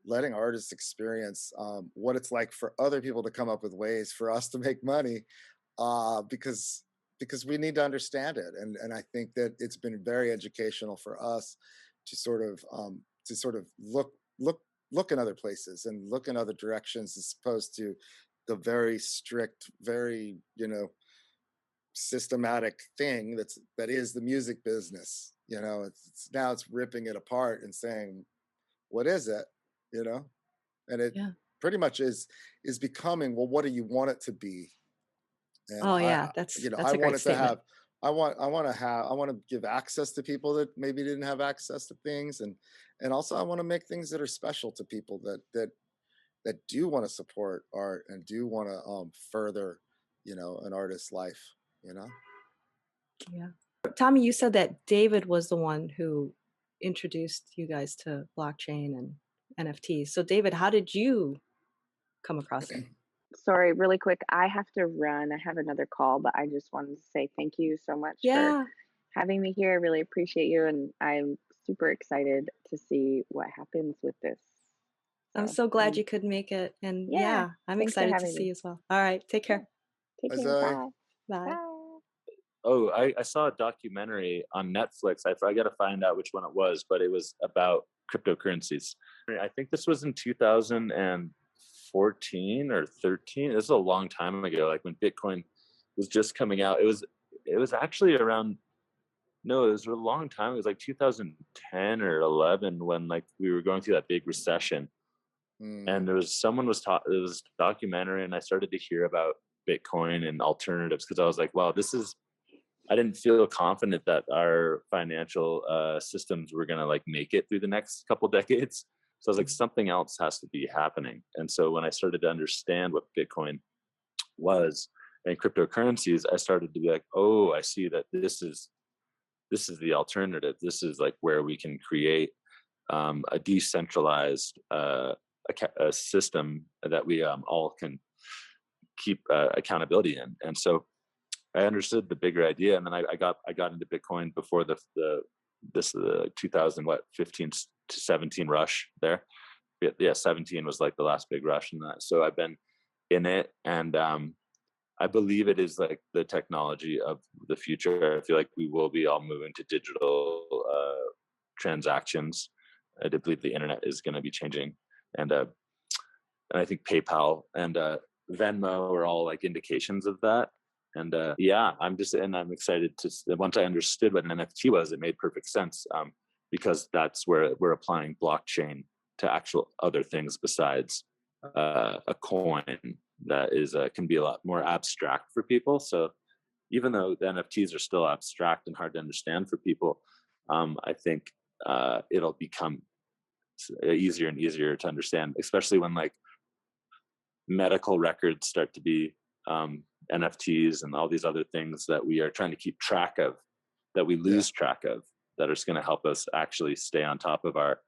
letting artists experience, what it's like for other people to come up with ways for us to make money, because we need to understand it. And I think that it's been very educational for us to sort of look in other places and look in other directions, as opposed to the very strict, very, systematic thing that is the music business. It's now it's ripping it apart and saying, what is it? you know and it Yeah. pretty much is becoming, well, what do you want it to be? And Oh yeah, that's I a want great it to statement. have, I want to give access to people that maybe didn't have access to things, and also I want to make things that are special to people that do want to support art and do want to further, an artist's life, you know Yeah. Tommy, you said that David was the one who introduced you guys to blockchain and NFTs. So David, how did you come across it? Sorry, really quick. I have to run. I have another call, but I just wanted to say thank you so much for Yeah, having me here. I really appreciate you, and I'm super excited to see what happens with this. I'm So, so glad and you could make it. And yeah, yeah, I'm thanks for excited to having see me. you as well. All right, take Yeah, care. take Hi, care. Zoe. Bye. Bye. Bye. Oh, I saw a documentary on Netflix. I got to find out which one it was, but it was about cryptocurrencies. I think this was in 2014 or 13. This is a long time ago, like when Bitcoin was just coming out. It was actually around, no, it was a long time. It was like 2010 or 11 when like we were going through that big recession. Mm, And there was a documentary, and I started to hear about Bitcoin and alternatives because I was like, wow, I didn't feel confident that our financial systems were going to like make it through the next couple decades. So I was like, something else has to be happening. And so when I started to understand what Bitcoin was and cryptocurrencies, I started to be like, oh, I see that this is the alternative. This is like where we can create a decentralized a system that we all can keep accountability in. And so I understood the bigger idea, and then I got into Bitcoin before the 2000 what 15 to 17 rush there. Yeah, 17 was like the last big rush in that. So I've been in it, and I believe it is like the technology of the future. I feel like we will be all moving to digital transactions. I do believe the internet is going to be changing, and I think PayPal and Venmo are all like indications of that. And yeah, I'm excited to. Once I understood what an NFT was, it made perfect sense, because that's where we're applying blockchain to actual other things besides a coin that is can be a lot more abstract for people. So even though the NFTs are still abstract and hard to understand for people, I think it'll become easier and easier to understand, especially when like medical records start to be NFTs and all these other things that we are trying to keep track of, that we yeah. lose track of, that are going to help us actually stay on top of our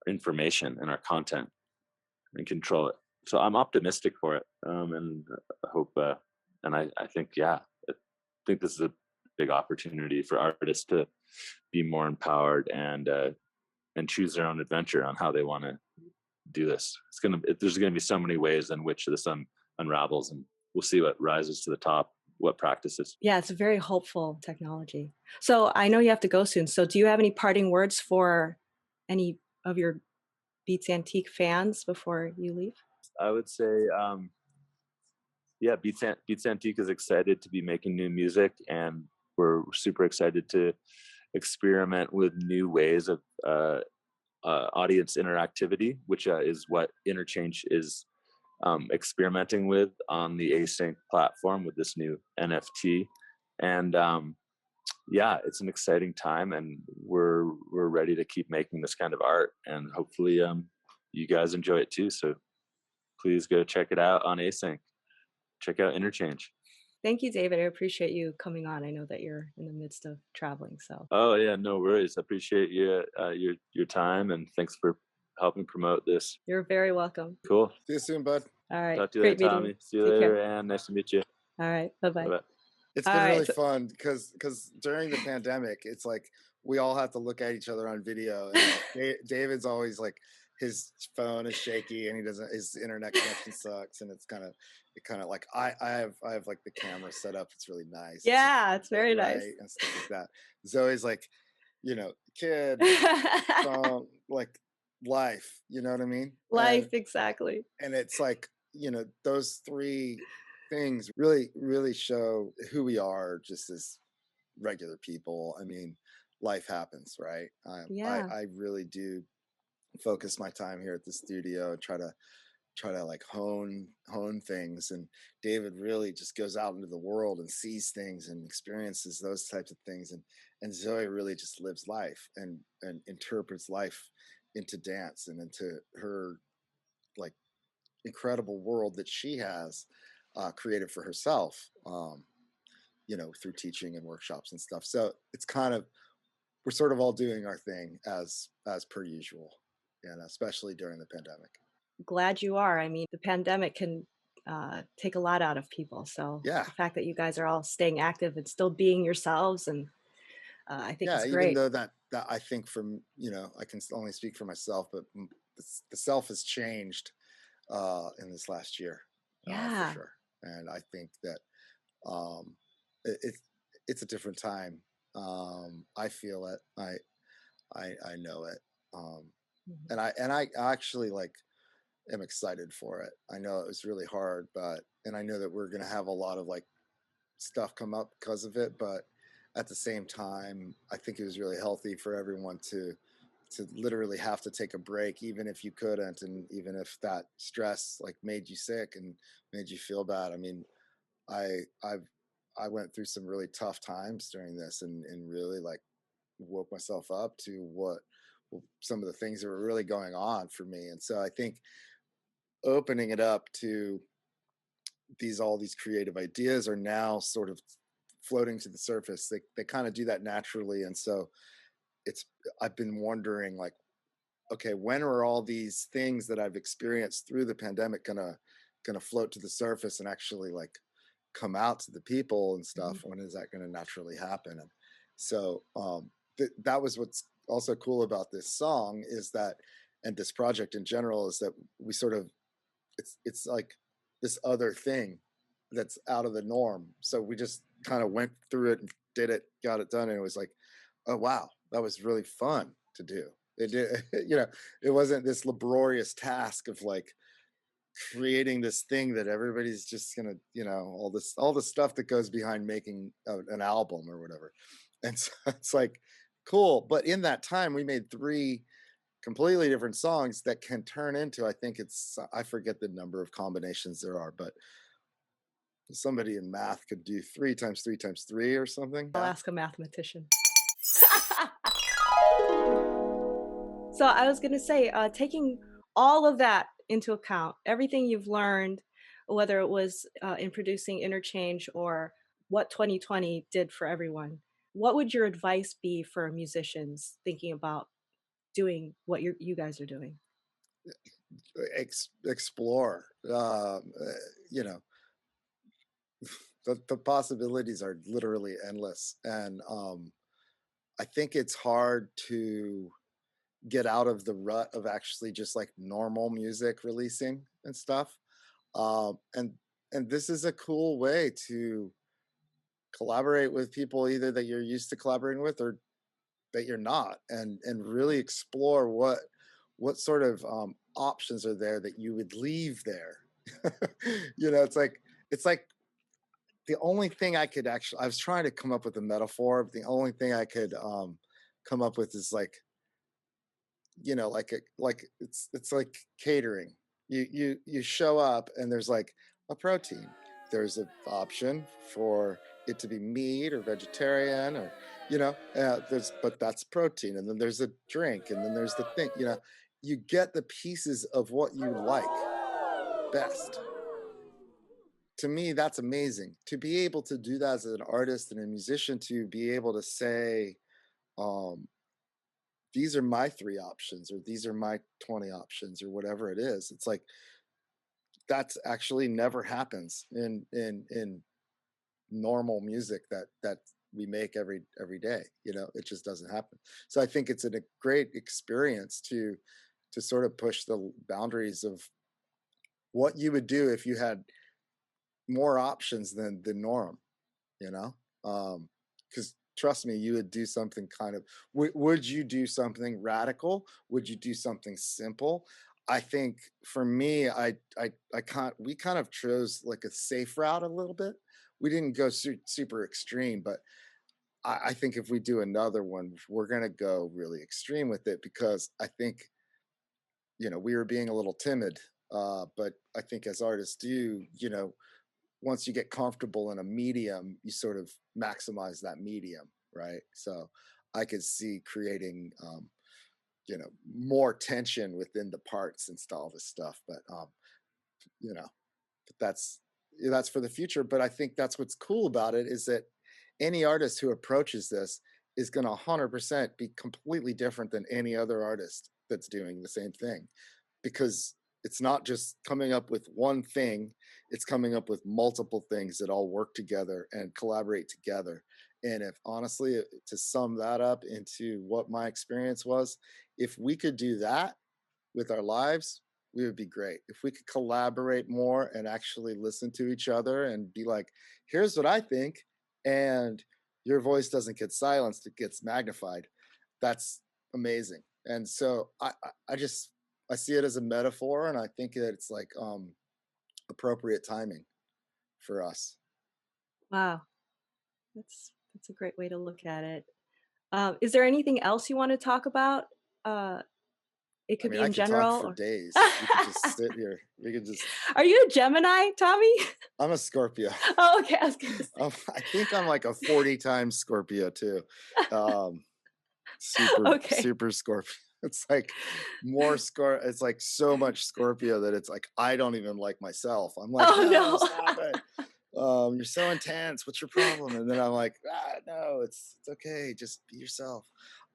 information and our content and control it. So I'm optimistic for it, and I hope, and I think, yeah, I think this is a big opportunity for artists to be more empowered and choose their own adventure on how they want to do this. There's gonna be so many ways in which this unravels, and we'll see what rises to the top, what practices. Yeah, it's a very hopeful technology. So I know you have to go soon. So do you have any parting words for any of your Beats Antique fans before you leave? I would say, yeah, Beats Antique is excited to be making new music, and we're super excited to experiment with new ways of audience interactivity, which is what Interchange is experimenting with on the Async platform with this new NFT. And yeah, it's an exciting time, and we're ready to keep making this kind of art, and hopefully you guys enjoy it too. So please go check it out on Async. Check out Interchange. Thank you, David. I appreciate you coming on. I know that you're in the midst of traveling, so Oh yeah, no worries. I appreciate your time, and thanks for helping promote this. you're very welcome. Cool. See you soon, bud. All right. Talk to you later, Great meeting you. Tommy. See you Take later, care. and nice to meet you. All right. Bye-bye. Bye bye. It's All been right. really So, fun because during the pandemic, it's like we all have to look at each other on video, and David's always like his phone is shaky and he doesn't his internet connection sucks, and it kind of like I have like the camera set up. It's really nice. yeah, it's very right nice. and stuff like that. Zoe's like, kid, phone, like life. You know what I mean? Life, exactly. And it's like those three things really show who we are just as regular people. I mean, life happens, right? Yeah. I really do focus my time here at the studio and try to like hone things, and David really just goes out into the world and sees things and experiences those types of things, and Zoe really just lives life and interprets life into dance and into her like incredible world that she has created for herself, through teaching and workshops and stuff. So it's kind of we're sort of all doing our thing as per usual, and especially during the pandemic. Glad you are. I mean, the pandemic can take a lot out of people. So Yeah, the fact that you guys are all staying active and still being yourselves, and I think yeah. it's Even great. though that I think from I can only speak for myself, but the self has changed in this last year, for Yeah. sure. And I think that um, it it's a different time. I feel it. I know it. Mhm. And I actually like am excited for it. I know it was really hard, and I know that we're gonna have a lot of like stuff come up because of it, but at the same time, I think it was really healthy for everyone to literally have to take a break, even if you couldn't, and even if that stress like made you sick and made you feel bad. I mean, I I've I went through some really tough times during this, and really like woke myself up to what some of the things that were really going on for me. And so I think opening it up to all these creative ideas are now sort of floating to the surface. They kind of do that naturally. And so it's I've been wondering like, okay, when are all these things that I've experienced through the pandemic gonna float to the surface and actually like come out to the people and stuff? Mhm. When is that going to naturally happen? And so that was what's also cool about this song is that, and this project in general, is that we sort of it's like this other thing that's out of the norm. So we just kind of went through it and did it, got it done, and it was like, oh wow, that was really fun to do. It did, it wasn't this laborious task of like creating this thing that everybody's just gonna, all the stuff that goes behind making an album or whatever. And so it's like cool, but in that time we made three completely different songs that can turn into, I forget the number of combinations there are, but somebody in math could do 3 times 3 times 3 or something. I'll ask a mathematician. So I was going to say, taking all of that into account, everything you've learned, whether it was in producing Interchange or what 2020 did for everyone, what would your advice be for musicians thinking about doing what you guys are doing? Explore, you know the possibilities are literally endless, and I think it's hard to get out of the rut of actually just like normal music releasing and stuff. And this is a cool way to collaborate with people either that you're used to collaborating with or that you're not, and really explore what sort of options are there that you would leave there. It's like the only thing I was trying to come up with a metaphor, but the only thing I could come up with is like, like it's like catering. You show up and there's like a protein. There's an option for it to be meat or vegetarian, or but that's protein. And then there's a drink, and then there's the thing. You get the pieces of what you like best, to me, that's amazing to be able to do that as an artist and a musician, to be able to say, um, these are my 3 options, or these are my 20 options, or whatever it is. It's like that's actually never happens in normal music that we make every day. It just doesn't happen. So I think it's a great experience to sort of push the boundaries of what you would do if you had more options than the norm, you know because trust me, you would do something kind of, would you do something radical? Would you do something simple? I think for me, I can't we kind of chose like a safe route a little bit. We didn't go super extreme, but I think if we do another one, we're going to go really extreme with it, because I think, we were being a little timid. But I think as artists do, once you get comfortable in a medium, you sort of maximize that medium, right? So I could see creating, more tension within the parts and all this stuff. But you know, but that's for the future. But I think that's what's cool about it, is that any artist who approaches this is going to 100% be completely different than any other artist that's doing the same thing, because it's not just coming up with one thing, it's coming up with multiple things that all work together and collaborate together. And if honestly, to sum that up into what my experience was, if we could do that with our lives, we would be great. If we could collaborate more and actually listen to each other and be like, here's what I think, and your voice doesn't get silenced, it gets magnified. That's amazing. And so I just I see it as a metaphor, and I think that it's like appropriate timing for us. Wow, that's a great way to look at it. Is there anything else you want to talk about? Uh, it I could mean, be I in could talk general. for days. We could just sit here. We could just. Are you a Gemini, Tommy? I'm a Scorpio. Oh, okay. I was gonna I think I'm like a 40 times Scorpio too. Um, super say. Okay. super Scorpio. It's like it's like so much Scorpio that it's like I don't even like myself. I'm like, Oh no, no. stop it. You're so intense. What's your problem? And then I'm like, no, it's okay. Just be yourself.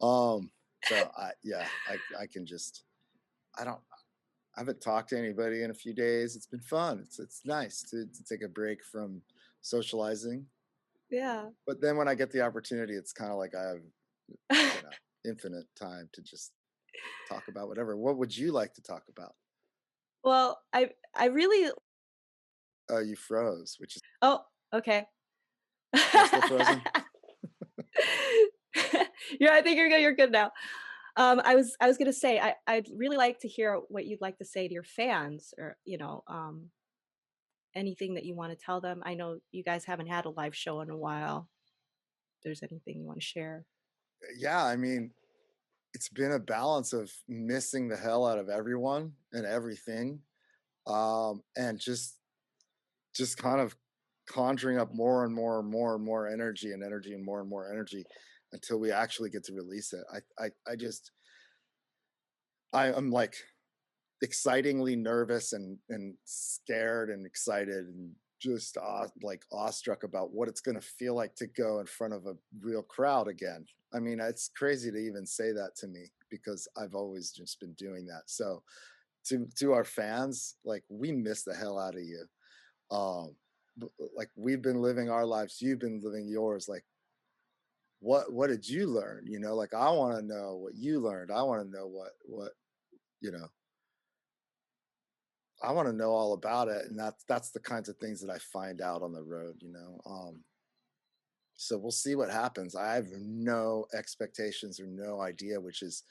So I can just I don't I haven't talked to anybody in a few days. It's been fun. It's nice to take a break from socializing. Yeah. But then when I get the opportunity, it's kind of like I have, you know, infinite time to just talk about whatever. What would you like to talk about? Well, I really. You froze, which is Oh, okay. am I still frozen? Yeah, I think you're good now. I was gonna say I'd really like to hear what you'd like to say to your fans, or anything that you want to tell them. I know you guys haven't had a live show in a while. If there's anything you want to share. Yeah, I mean, it's been a balance of missing the hell out of everyone and everything, and just kind of conjuring up more and more and more and more energy and energy and more energy until we actually get to release it. I'm like excitingly nervous and scared and excited and just like awestruck about what it's going to feel like to go in front of a real crowd again. I mean, it's crazy to even say that to me, because I've always just been doing that. So to our fans, like, we miss the hell out of you. um like, we've been living our lives, you've been living yours. Like, what did you learn? Like, I want to know what you learned. I want to know what you know I want to know all about it. And that's the kinds of things that I find out on the road. So we'll see what happens. I have no expectations or no idea, which is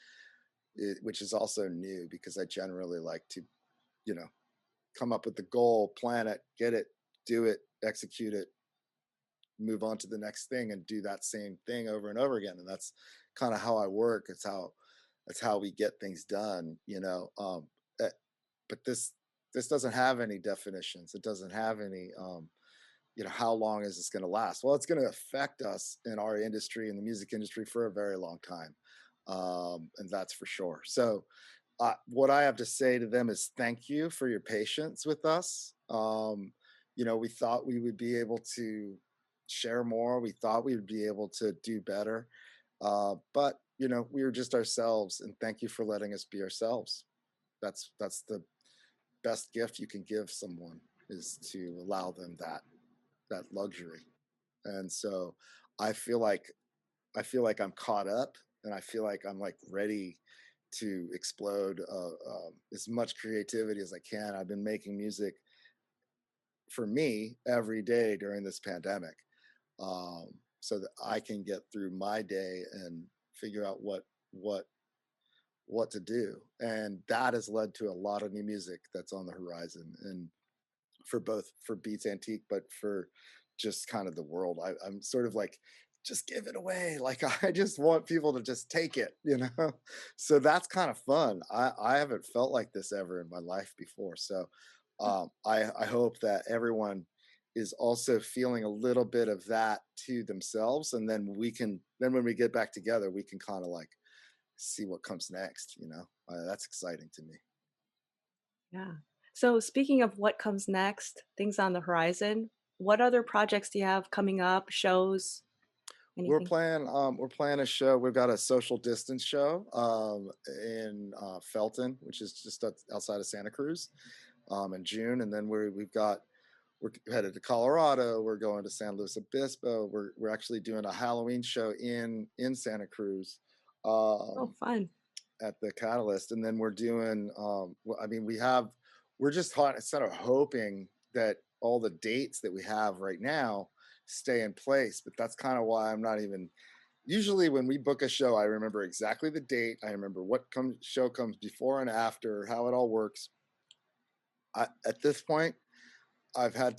also new, because I generally like to, you know, come up with the goal, plan it, get it, do it, execute it, move on to the next thing, and do that same thing over and over again. And that's kind of how I work. That's how we get things done. eh, but this doesn't have any definitions. It doesn't have any how long is this going to last? Well, it's going to affect us in our industry, in the music industry, for a very long time. And that's for sure. So what I have to say to them is thank you for your patience with us. we thought we would be able to share more. We thought we would be able to do better. But we were just ourselves, and thank you for letting us be ourselves. That's the best gift you can give someone, is to allow them that luxury. And so I feel like I'm caught up, and I feel like I'm like ready to explode as much creativity as I can. I've been making music for me every day during this pandemic, so that I can get through my day and figure out what what to do. And that has led to a lot of new music that's on the horizon, and for Beats Antique, but for just kind of the world. I'm sort of like, just give it away. Like, I just want people to just take it. So that's kind of fun. I haven't felt like this ever in my life before. So I hope that everyone is also feeling a little bit of that to themselves. And then when we get back together, we can kind of like see what comes next. That's exciting to me. Yeah. So speaking of what comes next, things on the horizon, what other projects do you have coming up? Shows? We're Anything? playing we're playing a show. We've got a social distance show in Felton, which is just outside of Santa Cruz, in June. And then we're headed to Colorado. We're going to San Luis Obispo. We're actually doing a Halloween show in Santa Cruz, Oh, fun. at the Catalyst. And then we're doing we're just sort of hoping that all the dates that we have right now stay in place. But that's kind of why I'm not even, usually when we book a show, I remember exactly the date. I remember what show comes before and after, how it all works. At this point,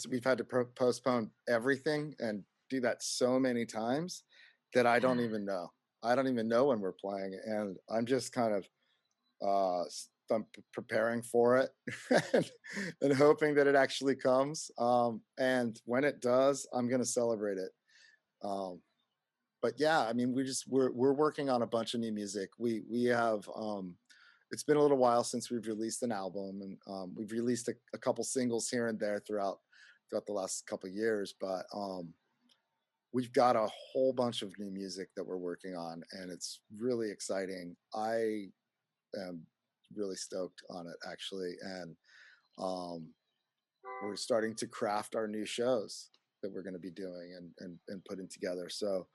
we've had to postpone everything and do that so many times that I don't even know. I don't even know when we're playing, and I'm just kind of I'm preparing for it and hoping that it actually comes. And when it does, I'm going to celebrate it. Um, but yeah, I mean, we're working on a bunch of new music. We have it's been a little while since we've released an album, and we've released a couple singles here and there throughout the last couple of years. But we've got a whole bunch of new music that we're working on, and it's really exciting. I am really stoked on it, actually. And we're starting to craft our new shows that we're going to be doing and putting together. So,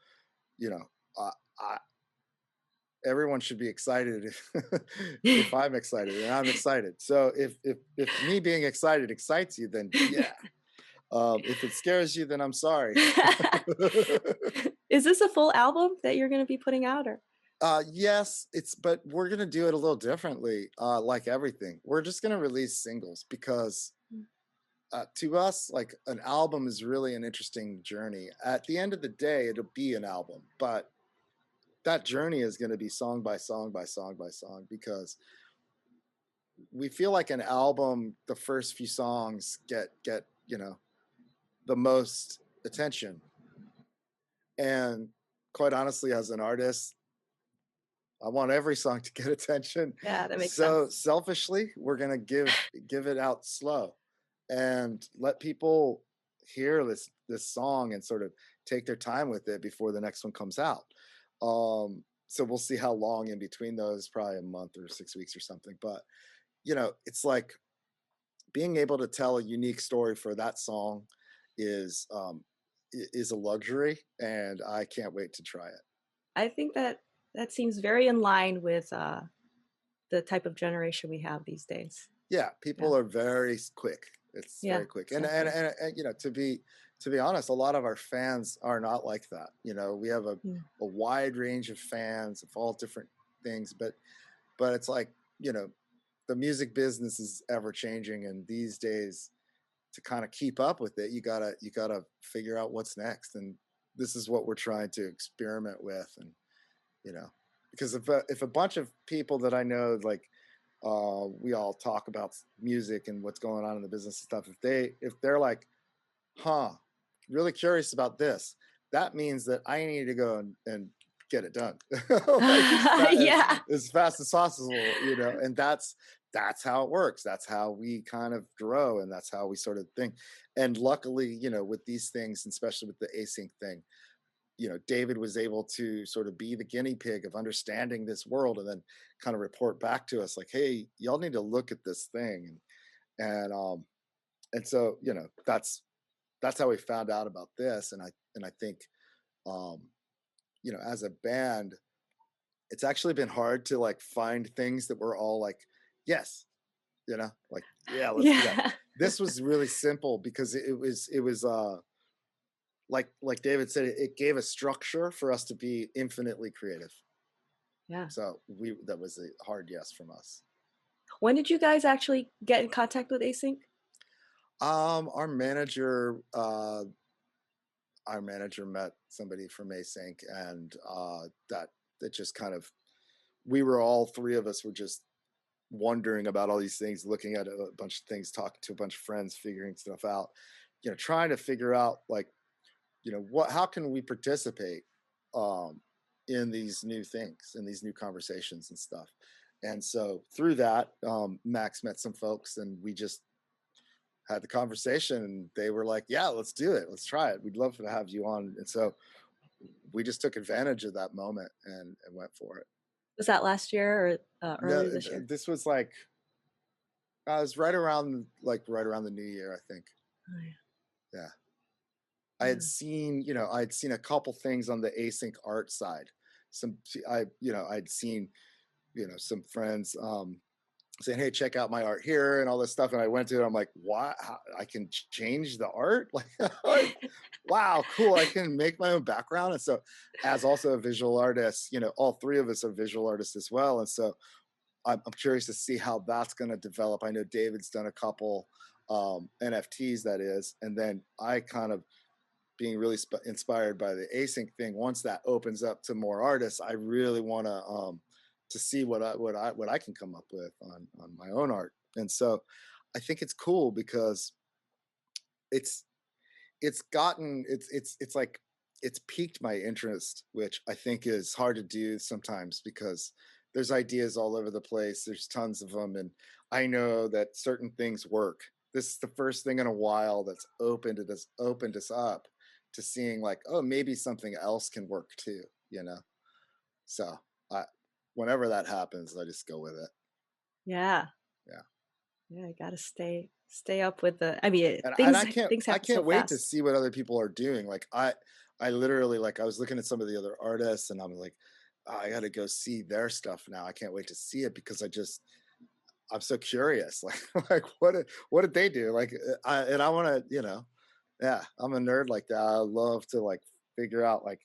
you know, I everyone should be excited if I'm excited, and I'm excited. So if me being excited excites you, then yeah. If it scares you, then I'm sorry. Is this a full album that you're going to be putting out, or? Yes, but we're gonna do it a little differently. Like everything, we're just gonna release singles because to us, like, an album is really an interesting journey. At the end of the day, it'll be an album, but that journey is going to be song by song by song by song, because we feel like an album, the first few songs get the most attention. And quite honestly, as an artist, I want every song to get attention. Yeah, that makes So sense. selfishly, we're gonna give it out slow and let people hear this song and sort of take their time with it before the next one comes out. So we'll see how long in between those, probably a month or 6 weeks or something. But it's like being able to tell a unique story for that song is is a luxury, and I can't wait to try it. I think that seems very in line with the type of generation we have these days. Yeah, Yeah. people are very quick. It's Yeah, very quick. exactly. And to be honest, a lot of our fans are not like that. We have a Mm. wide range of fans of all different things, but it's like, the music business is ever changing, and these days, to kind of keep up with it, you gotta figure out what's next. And this is what we're trying to experiment with. And you know because if a bunch of people that I know, like, we all talk about music and what's going on in the business and stuff, if they're like, really curious about this, that means that I need to go and get it done, like, Yeah. as fast as possible. And that's how it works. That's how we kind of grow, and that's how we sort of think. And luckily, with these things, especially with the async thing, David was able to sort of be the guinea pig of understanding this world, and then kind of report back to us like, "Hey, y'all need to look at this thing." And so, that's how we found out about this. And I think, um, as a band, it's actually been hard to like find things that we're all like, yes, like, yeah, let's do that. Yeah. This was really simple because it was like David said, it gave a structure for us to be infinitely creative. Yeah. So that was a hard yes from us. When did you guys actually get in contact with Async? Our manager, met somebody from Async, and that just kind of, we were all three of us were just wondering about all these things, looking at a bunch of things, talking to a bunch of friends, figuring stuff out, trying to figure out like, how can we participate um, in these new things, in these new conversations and stuff. And so through that, Max met some folks, and we just had the conversation, and they were like, yeah, let's do it. Let's try it. We'd love to have you on. And so we just took advantage of that moment and went for it. Was that last year or No, earlier this year? this was like, it was right around the new year, I think. Oh, yeah. Yeah. I had seen, I'd seen a couple things on the async art side. I'd seen, some friends saying, "Hey, check out my art here," and all this stuff. And I went to it. I'm like, "What? How, I can change the art? Like, wow, cool! I can make my own background." And so, as also a visual artist, all three of us are visual artists as well. And so, I'm curious to see how that's going to develop. I know David's done a couple NFTs, that is, and then I kind of being really inspired by the async thing. Once that opens up to more artists, I really want to see what I can come up with on my own art. And so I think it's cool because it's it's like it's piqued my interest, which I think is hard to do sometimes because there's ideas all over the place. There's tons of them, and I know that certain things work. This is the first thing in a while that's opened us up to seeing like, oh, maybe something else can work too. So I, whenever that happens, I just go with it. Yeah. Yeah. Yeah, I gotta stay up with the. I mean, And things I can't things I happen so can't wait to fast. see what other people are doing. Like I literally, like, I was looking at some of the other artists, and I'm like, "Oh, I got to go see their stuff now. I can't wait to see it because I'm so curious. Like what did they do? Like I want to, yeah, I'm a nerd like that. I love to like figure out like,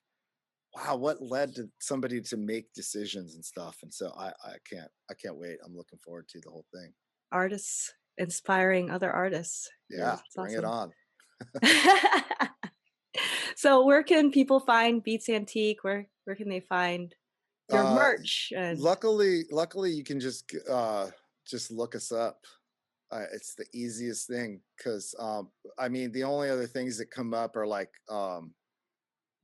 wow, what led to somebody to make decisions and stuff. And so I can't wait. I'm looking forward to the whole thing. Artists inspiring other artists. Yeah, Yeah, it's bring it awesome. on. So where can people find Beats Antique? Where can they find your Uh, merch? And luckily, you can just look us up. It's the easiest thing because I mean, the only other things that come up are like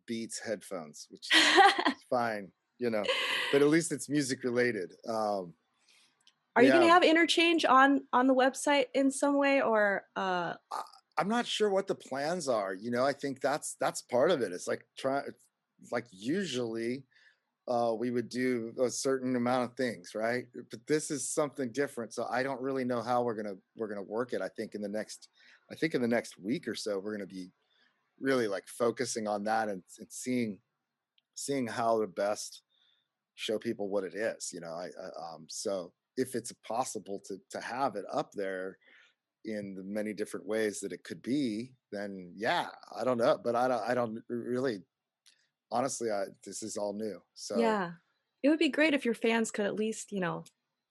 Beats headphones, which is fine, but at least it's music related. are We you gonna have have Interchange on the website in some way, or I'm not sure what the plans are. I think that's part of it. It's like like usually we would do a certain amount of things, right? But this is something different, so I don't really know how we're gonna work it. I think in the next week or so, we're gonna be really like focusing on that and seeing how to best show people what it is. So if it's possible to have it up there in the many different ways that it could be, then yeah, I don't know, but I don't really, honestly, this is all new. So yeah, it would be great if your fans could at least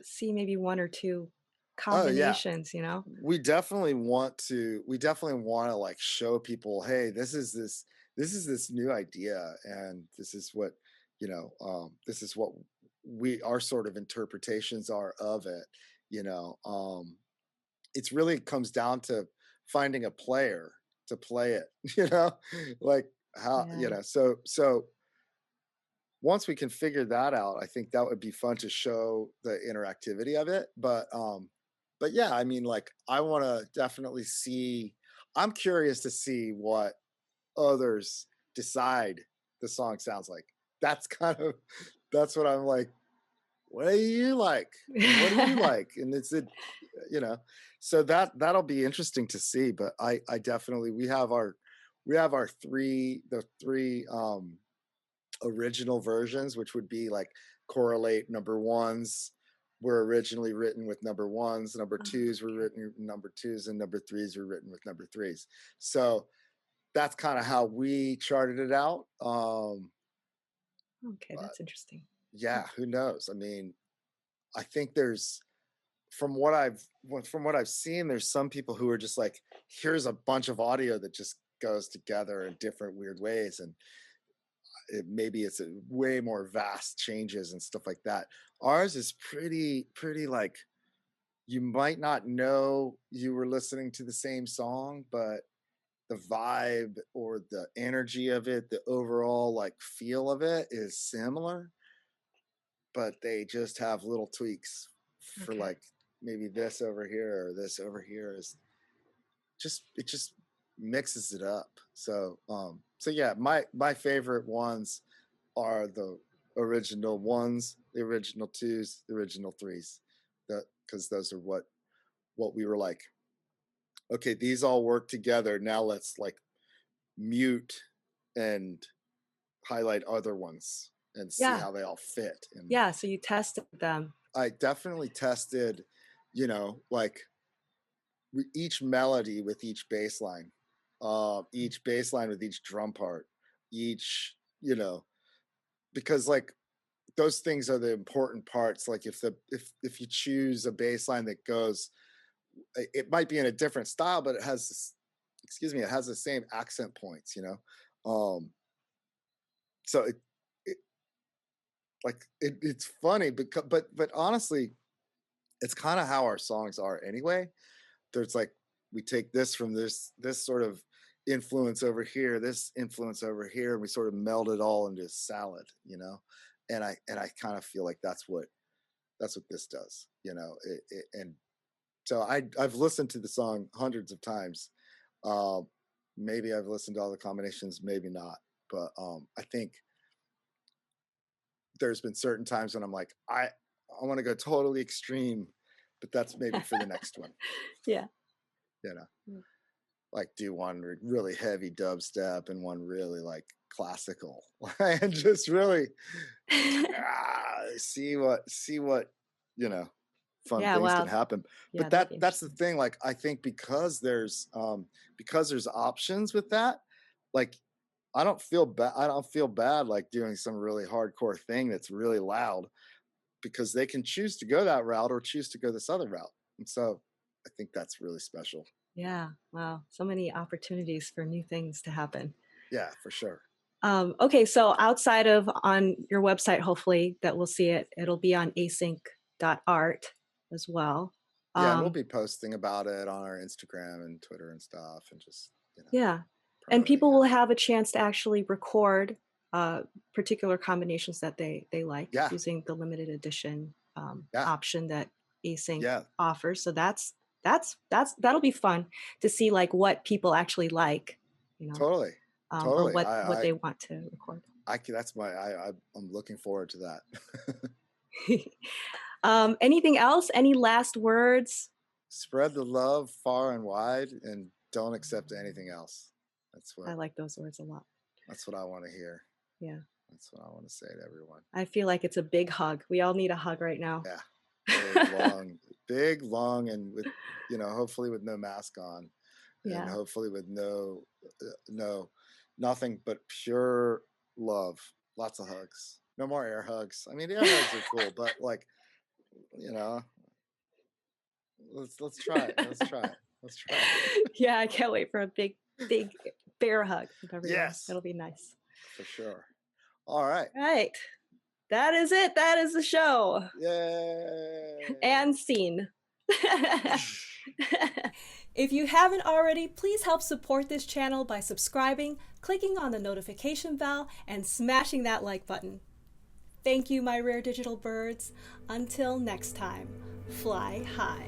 see maybe one or two oh yeah, combinations. we definitely want to like show people, hey, this is this new idea, and this is what our sort of interpretations are of it. you know um it's really comes down to finding a player to play it. you know like how, Yeah. so once we can figure that out, I think that would be fun to show the interactivity of it. But yeah, I mean, like, I want to definitely see. I'm curious to see what others decide the song sounds like. That's kind of that's what I'm like. What do you like? And what do you like? And it's it, you know. So that'll be interesting to see. But I definitely we have our three original versions, which would be like correlate number ones were originally written with number ones, number twos were written with number twos, and number threes were written with number threes. So that's kind of how we charted it out. Okay, that's interesting. Yeah, who knows? I mean, I think there's from what I've seen, there's some people who are just like, here's a bunch of audio that just goes together in different weird ways, and maybe it's a way more vast changes and stuff like that. Ours is pretty like you might not know you were listening to the same song, but the vibe or the energy of it, the overall like feel of it is similar, but they just have little tweaks for Okay. like maybe this over here or this over here is it just mixes it up. So so yeah, my favorite ones are the original ones, the original twos, the original threes. Because those are what we were like, okay, these all work together. Now let's like mute and highlight other ones and see Yeah. how they all fit. And Yeah, so you tested them. I definitely tested, like each melody with each bass line, each bass line with each drum part, each, because like those things are the important parts. Like if you choose a bass line that goes, it might be in a different style, but it has this, it has the same accent points, so it like it's funny because but honestly, it's kind of how our songs are anyway. There's like we take this from this sort of influence over here, this influence over here, and we sort of meld it all into a salad, and I kind of feel like that's what this does, and so I've listened to the song hundreds of times. Maybe I've listened to all the combinations, maybe not, but I think there's been certain times when I'm like, I want to go totally extreme, but that's maybe for the next one. Yeah. Like do one really heavy dubstep and one really like classical, and just really see what fun things can happen. Yeah, But that's the thing. Like I think because there's options with that, like I don't feel bad like doing some really hardcore thing that's really loud, because they can choose to go that route or choose to go this other route. And so I think that's really special. Yeah. Wow. So many opportunities for new things to happen. Yeah, for sure. Okay. So outside of on your website, hopefully that we'll see it, it'll be on async.art as well. Yeah, and we'll be posting about it on our Instagram and Twitter and stuff, and just yeah. And people will have a chance to actually record particular combinations that they like using the limited edition option that Async offers. So that'll be fun to see like what people actually like, totally. Or what they want to record. I'm looking forward to that. Anything else? Any last words? Spread the love far and wide, and don't accept anything else. I like those words a lot. That's what I want to hear. Yeah. That's what I want to say to everyone. I feel like it's a big hug. We all need a hug right now. Yeah. Big, long, and with, hopefully with no mask on, and hopefully with nothing but pure love. Lots of hugs. No more air hugs. I mean, air hugs are cool, but like, let's try it. Let's try it. Yeah, I can't wait for a big bear hug from everyone. Yes. It'll be nice. For sure. All right. Right. That is it. That is the show. Yay. And scene. If you haven't already, please help support this channel by subscribing, clicking on the notification bell, and smashing that like button. Thank you, my rare digital birds. Until next time, fly high.